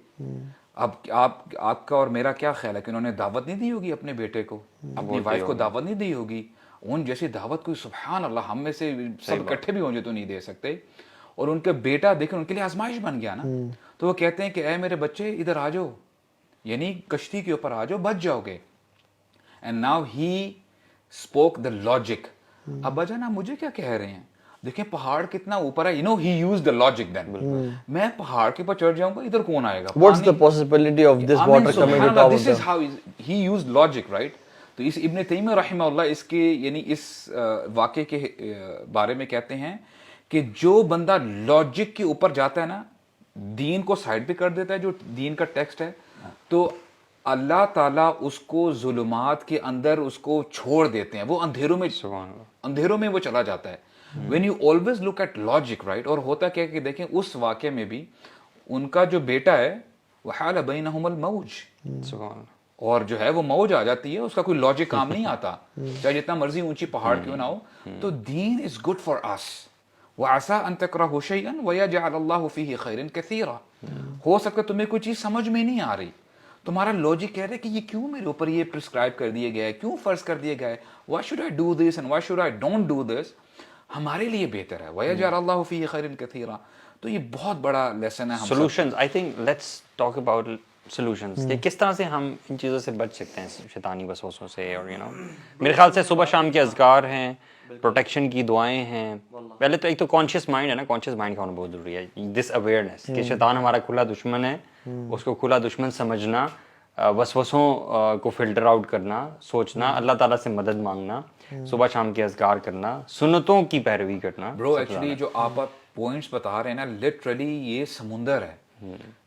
اب آپ کا اور میرا کیا خیال ہے کہ انہوں نے دعوت نہیں دی ہوگی اپنے بیٹے کو, اپنی وائف کو دعوت نہیں دی ہوگی. ان جیسی دعوت کوئی سبحان اللہ ہم میں سے سب اکٹھے بھی ہوں گے تو نہیں دے سکتے. اور ان کا بیٹا دیکھیں ان کے لیے آزمائش بن گیا نا, تو وہ کہتے ہیں کہ اے میرے بچے ادھر آ جاؤ, یعنی کشتی کے اوپر آ جاؤ, بچ جاؤ گے. And now he spoke the logic. ابا جان آپ مجھے کیا کہہ رہے ہیں, دیکھیں پہاڑ کتنا اوپر ہے, he used the logic then. میں پہاڑ کے اوپر چڑھ جاؤں گا, ادھر کون آئے گا. What's the possibility of this water coming to top of this is how he used logic, right? تو اس ابن تیمیہ رحمہ اللہ اس کے یعنی اس واقعے کے بارے میں کہتے ہیں کہ جو بندہ لاجک کے اوپر جاتا ہے نا, دین کو سائڈ پہ کر دیتا ہے, جو دین کا ٹیکسٹ ہے, تو اللہ تعالیٰ اس کو ظلمات کے اندر اس کو چھوڑ دیتے ہیں, وہ اندھیروں میں وہ چلا جاتا ہے. When you always look at logic, right? اور ہوتا کیا کہ دیکھیں اس واقعے میں بھی ان کا جو بیٹا ہے وحال بینہم الموج, اور جو ہے وہ موج آ جاتی ہے, اس کا کوئی لاجک کام نہیں آتا, چاہے جتنا مرضی اونچی پہاڑ کیوں نہ ہو. تو دین از گڈ فار اس, وعسى ان تکرہوا شیئا ویجعل اللہ فیہ خیرا کثیرا. ہو سکتا ہے تمہیں کوئی چیز سمجھ میں نہیں آ رہی, تمہارا لاجک کہہ رہا ہے کہ یہ کیوں میرے اوپر یہ پرسکرائب کر دیا گیا ہے, کیوں فرض کر دیا گیا ہے, why should I do this and why should I don't do this, ہمارے لیے بہتر ہے. وَيَجْعَلَ اللَّهُ فِيهِ خَيْرًا كَثِيرًا. تو یہ بہت بڑا لیسن ہے. Solutions, I think let's talk about solutions, کہ کس طرح سے ہم ان چیزوں سے بچ سکتے ہیں, شیطانی وسوسوں سے. اور یو نو میرے خیال سے صبح شام کے اذکار ہیں, پروٹیکشن کی دعائیں ہیں. پہلے تو ایک تو کانشیس مائنڈ ہے نا, کانشیس مائنڈ کا ہونا بہت ضروری ہے. دس اویئرنیس کہ شیطان ہمارا کھلا دشمن ہے, اس کو کھلا دشمن سمجھنا, وسوسوں کو فلٹر آؤٹ کرنا, سوچنا, اللہ تعالیٰ سے مدد مانگنا, صبح شام کے اذکار کرنا, سنتوں کی پیروی کرنا. برو ایکچولی جو آپ پوائنٹس بتا رہے ہیں نا, لٹرلی یہ سمندر ہے.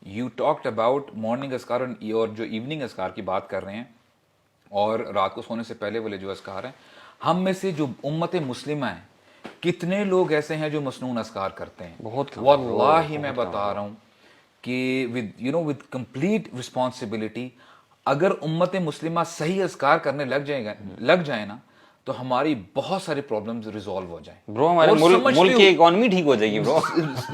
یو ٹاکڈ اباؤٹ مارننگ اذکار اور جو ایوننگ اذکار کی بات کر رہے ہیں, اور رات کو سونے سے پہلے والے جو اذکار ہیں, ہم میں سے جو امت مسلمہ ہیں کتنے لوگ ایسے ہیں جو مسنون اذکار کرتے ہیں. بہت واللہ میں بتا رہا ہوں کہ with complete responsibility, اگر امت مسلمہ صحیح اذکار کرنے لگ جائے نا, تو ہماری بہت ساری پرابلمز ریزالو ہو جائیں. برو ہمارے ملک کی اکانومی ٹھیک ہو جائے گی برو.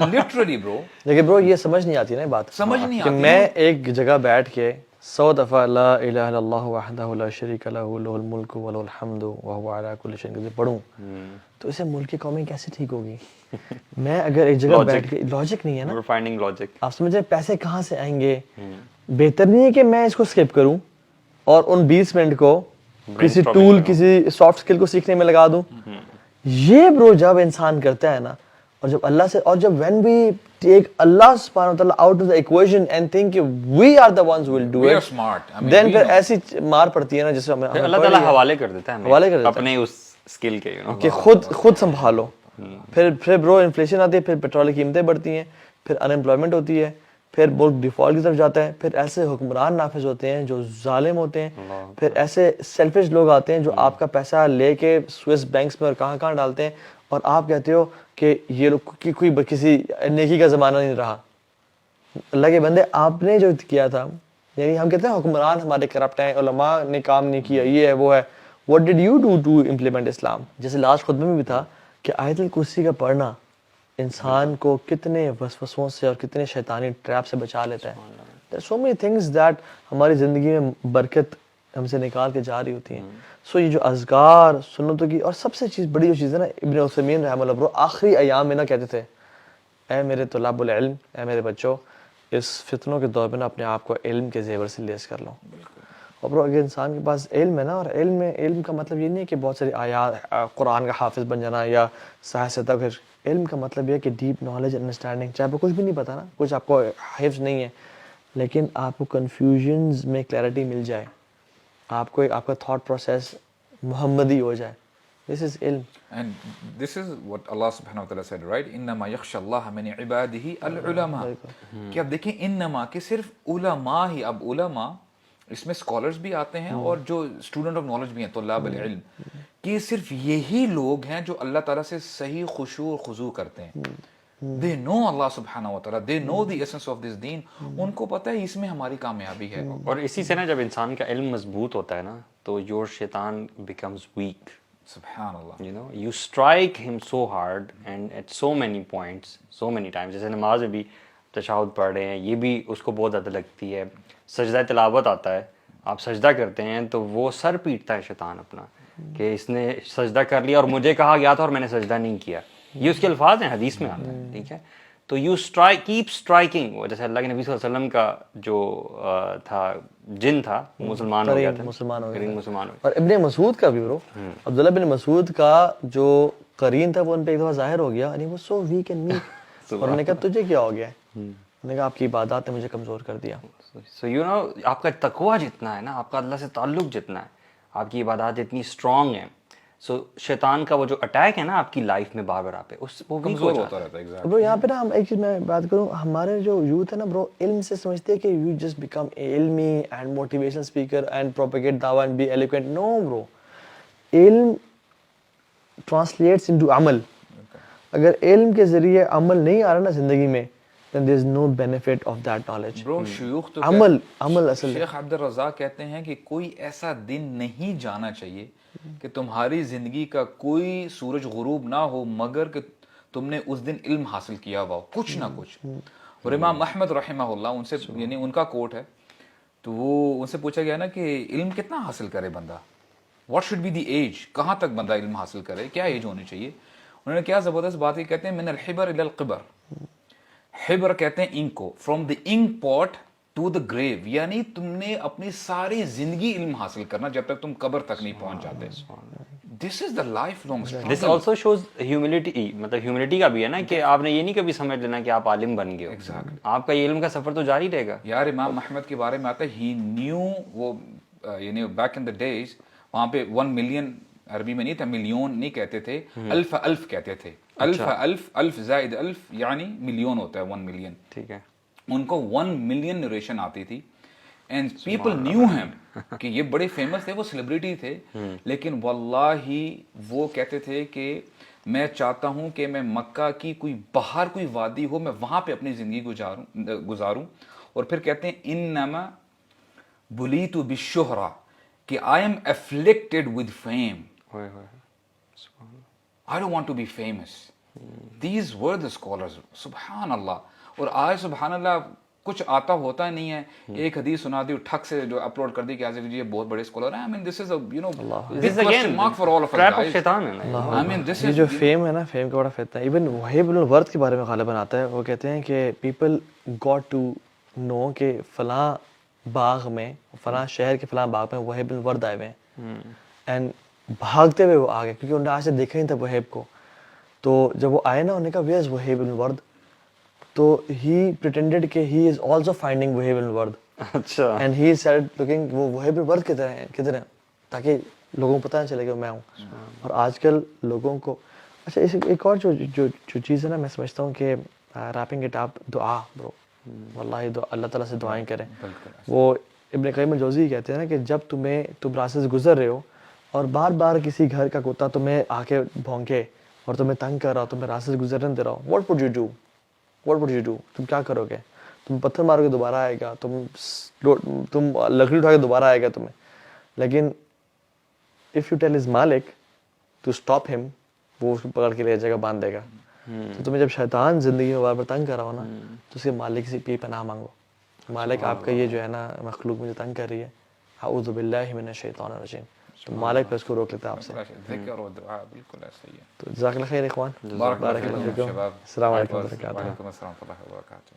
لٹرلی برو. لیکن برو یہ سمجھ نہیں آتی نا بات, سمجھ نہیں کہ آتی. میں ایک جگہ بیٹھ کے 100 دفعہ لا الہ الا اللہ وحدہ لا شریک لہ لہ الملک ولہ الحمد وہو علی کل شیء قدیر پڑھوں تو اسے ملک کی قومی کیسے ٹھیک ہوگی؟ میں اگر ایک جگہ بیٹھ کے لاجک نہیں ہے نا, فائنڈنگ لاجک, آپ سمجھیں پیسے کہاں سے آئیں گے. بہتر نہیں ہے کہ میں اس کو اسکپ کروں اور ان 20 منٹ کو کسی ٹول کسی سافٹ اسکل کو سیکھنے میں لگا دوں. یہ برو جب انسان کرتا ہے نا, اور جب اللہ سے, اور جب when we take Allah subhanahu wa ta'ala out of the equation and think we are the ones who will do it, then پھر ایسی مار پڑتی ہے نا جسے ہمیں اللہ تعالیٰ حوالے کر دیتا ہے حوالے کر دیتا ہے اپنے اس اسکل کے, کہ خود سنبھالو. پھر برو انفلیشن آتی ہے, پھر پیٹرول کی قیمتیں بڑھتی ہیں, پھر ان امپلائمنٹ ہوتی ہے, پھر ملک ڈیفالٹ کی طرف جاتا ہے, پھر ایسے حکمران نافذ ہوتے ہیں جو ظالم ہوتے ہیں, پھر ایسے سیلفش لوگ آتے ہیں جو آپ کا پیسہ لے کے سوئس بینکس میں اور کہاں کہاں ڈالتے ہیں, اور آپ کہتے ہو کہ یہ لوگ کوئی کسی نیکی کا زمانہ نہیں رہا. اللہ کے بندے آپ نے جو کیا تھا, یعنی ہم کہتے ہیں حکمران ہمارے کرپٹ ہیں, علماء نے کام نہیں کیا, یہ ہے وہ ہے. What did you do to implement Islam؟ جیسے لاسٹ خطبے میں بھی تھا کہ آیت الکرسی کا پڑھنا انسان کو کتنے وسوسوں سے اور کتنے شیطانی ٹریپ سے بچا لیتا ہے. There are so many things that ہماری زندگی میں برکت ہم سے نکال کے جا رہی ہوتی ہیں. سو یہ جو اذکار سنتوں کی, اور سب سے بڑی جو چیز ہے نا, ابن عثیمین رحمہ اللہ برو آخری ایام میں نا کہتے تھے, اے میرے طلاب العلم, اے میرے بچوں, اس فتنوں کے دور میں نا اپنے آپ کو علم کے زیور سے لیس کر لو. اور برو اگر انسان کے پاس علم ہے نا, اور علم کا مطلب یہ نہیں ہے کہ بہت ساری آیات قرآن کا حافظ بن جانا یا سائنس تک. علم کا مطلب یہ ہے کہ ڈیپ نالج انڈرسٹینڈنگ, چاہے آپ کو کچھ بھی نہیں پتا نا, کچھ آپ کو حفظ نہیں ہے, لیکن آپ کو کنفیوژنز میں کلیئرٹی مل جائے, آپ کو آپ کا تھاٹ پروسیس محمدی ہو جائے. This is علم. And this is what Allah subhanahu wa ta'ala said, right? انما یخشى اللہ من عباده العلماء. کہ اب دیکھیں انما کہ صرف علماء ہی, اب علماء اس میں اسکالرز بھی آتے ہیں اور جو اسٹوڈنٹ آف نالج بھی ہیں, طلاب العلم, کہ صرف یہی لوگ ہیں جو اللہ تعالیٰ سے صحیح خشوع و خضوع کرتے ہیں. They know Allah subhanahu wa ta'ala, they know the essence of this deen. ان کو پتہ ہے اس میں ہماری کامیابی ہے. اور اسی سے نا جب انسان کا علم مضبوط ہوتا ہے نا, تو your شیطان becomes weak. سبحان اللہ. You know, you strike him so hard and at so many points, so many times. جیسے نماز میں بھی تشہد پڑھ رہے ہیں, یہ بھی اس کو بہت زیادہ لگتی ہے. سجدہ تلاوت آتا ہے, آپ سجدہ کرتے ہیں تو وہ سر پیٹتا ہے شیطان اپنا کہ اس نے سجدہ کر لیا اور مجھے کہا گیا تھا اور میں نے سجدہ نہیں کیا. یہ اس کے الفاظ ہیں, حدیث میں آتا ہے, ٹھیک ہے. تو یو کیپ اسٹرائکنگ. جیسے اللہ کے نبی صلی اللہ علیہ وسلم کا جو تھا جن تھا, مسلمان ہو گیا تھا, مسلمان ہو گیا. اور ابن مسعود کا بھی برو, عبداللہ بن مسعود کا جو قرین تھا وہ ان پہ ایک دفعہ ظاہر ہو گیا, وہ سو ویک اینڈ میک. اور انہوں نے کہا تجھے کیا ہو گیا ہے؟ انہوں نے کہا آپ کی عبادات نے مجھے کمزور کر دیا. سو یو نو, آپ کا تقویٰ جتنا ہے نا, آپ کا اللہ سے تعلق جتنا ہے, آپ کی عبادات جتنی اسٹرانگ ہیں, سو شیطان کا وہ جو اٹیک ہے نا آپ کی لائف میں بار بار آپ پہ, وہ ویک ہو جاتا ہے. برو یہاں پہ نا ہم ایک چیز میں بات کروں, ہمارے جو یوتھ ہے نا برو, علم سے سمجھتے ہیں کہ یو جسٹ بیکم علمی and motivational speaker and propagate دعویٰ اینڈ بی ایلیکوینٹ. نو برو, علم ٹرانسلیٹس انٹو عمل. اگر علم کے ذریعے عمل نہیں آ رہا نا زندگی میں, then there is no benefit of that knowledge. Bro, شیوخ تو عمل اصل شیخ عبد الرزاق کہتے ہیں کہ کوئی ایسا دن نہیں جانا چاہیے کہ تمہاری زندگی کا کوئی سورج غروب نہ ہو مگر کہ تم نے اس دن علم حاصل کیا ہوا ہو, کچھ نہ کچھ. اور امام احمد رحمہ اللہ, ان سے یعنی ان کا کوٹ ہے, تو وہ ان سے پوچھا گیا نا کہ علم کتنا حاصل کرے بندہ, what should be the age, کہاں تک بندہ علم حاصل کرے, کیا ایج ہونی چاہیے. انہوں نے کیا زبردست بات کہتے ہیں, من الحبر الی القبر. حبر کہتے ہیں انک کو, فرام دی انک پاٹ ٹو دا گریو, یعنی تم نے اپنی ساری زندگی علم حاصل کرنا جب تک تم قبر تک نہیں پہنچ جاتے. This is the life long struggle. This also shows humility, مطلب ہیوملٹی کا بھی ہے نا کہ آپ نے یہ نہیں کبھی سمجھ لینا کہ آپ عالم بن گئے ہو, آپ کا یہ علم کا سفر تو جاری رہے گا. یار امام احمد کے بارے میں آتا ہے, ہی نیو, وہ یعنی بیک ان دا ڈیز وہاں پہ 1 ملین عربی میں نہیں تھا, ملین نہیں کہتے تھے, الف کہتے تھے. الف زائد الف یعنی ملین ہوتا ہے, 1 ملین, ٹھیک ہے. ان کو 1 ملین نریشن آتی تھی, اینڈ پیپل نیو ہیم کہ یہ بڑے فیمس تھے, وہ سیلیبریٹی تھے, لیکن واللہ وہ کہتے تھے کہ میں چاہتا ہوں کہ میں مکہ کی کوئی باہر کوئی وادی ہو, میں وہاں پہ اپنی زندگی گزاروں. اور پھر کہتے ہیں انما بلیت بالشہرہ, کہ I am afflicted with fame. I don't want to be famous. These were the scholars. سبحان اللہ. اور آج سبحان اللہ کچھ آتا ہوتا نہیں ہے, ایک حدیث سنا دی ٹھک سے جو اپلوڈ کر دی کہ ایسے یہ بہت بڑے اسکالر ہیں. I mean this is a you know big question mark for all of us trap of guys. شیطان ہے نا. I mean this یہ is جو فیم ہے نا, فیم کا بڑا فتنہ ہے. ایون وہیب بن الورد کے بارے میں غالباً آتا ہے, وہ کہتے ہیں کہ پیپل گاٹ ٹو نو کہ فلاں باغ میں, فلاں شہر کے فلاں باغ میں وہیب بن الورد آئے ہوئے ہیں, اینڈ بھاگتے ہوئے وہ آ گئے کیونکہ انہوں نے آج سے دیکھا نہیں تھا وہیب کو. تو جب وہ آئے نا, انہوں نے کہا ویئر از وہیب بن الورد, تو ہی پریٹینڈیڈ کہ ہی از آلسو فائنڈنگ وہیب بن الورد. اچھا. اینڈ ہی سیڈ لوکنگ وہ وہیب بن الورد کدھر ہیں, تاکہ لوگوں کو پتہ نہ چلے کہ میں ہوں. اور آج کل لوگوں کو اچھا ایک اور جو چیز ہے نا, میں سمجھتا ہوں کہ ریپنگ اٹ اپ, دعا برو, واللہ اللہ تعالیٰ سے دعائیں کریں. وہ ابن قیم الجوزی کہتے ہیں نا کہ جب تم راستے سے گزر رہے ہو اور بار بار کسی گھر کا کتا تمہیں آ کے بھونکے اور تمہیں تنگ کر رہا ہو, تمہیں راستے سے گزرنے دے رہا ہو, what would you do? تم کیا کرو گے؟ تم پتھر مارو گے دوبارہ آئے گا, تم لکڑی اٹھا کے دوبارہ آئے گا تمہیں. لیکن if you tell his Malik to stop him, وہ اس کو پکڑ کے لے جائے گا, باندھ دے گا. تو تمہیں جب شیطان زندگی میں بار بار تنگ کر رہا ہو نا, تو اس کے مالک سے پناہ مانگو, مالک آپ کا یہ جو ہے نا مخلوق مجھے تنگ کر رہی ہے, اعوذ باللہ من الشیطان الرجیم. تو مالک پہ اس کو روک لیتا ہے آپ سے. ذکر و دعا بالکل ایسا ہی ہے. تو جزاک اللہ خیر اخوان, بارک اللہ فیکم. فیکم شباب. السلام علیکم و رحمۃ اللہ. وعلیکم السلام ورحمۃ اللہ وبرکاتہ.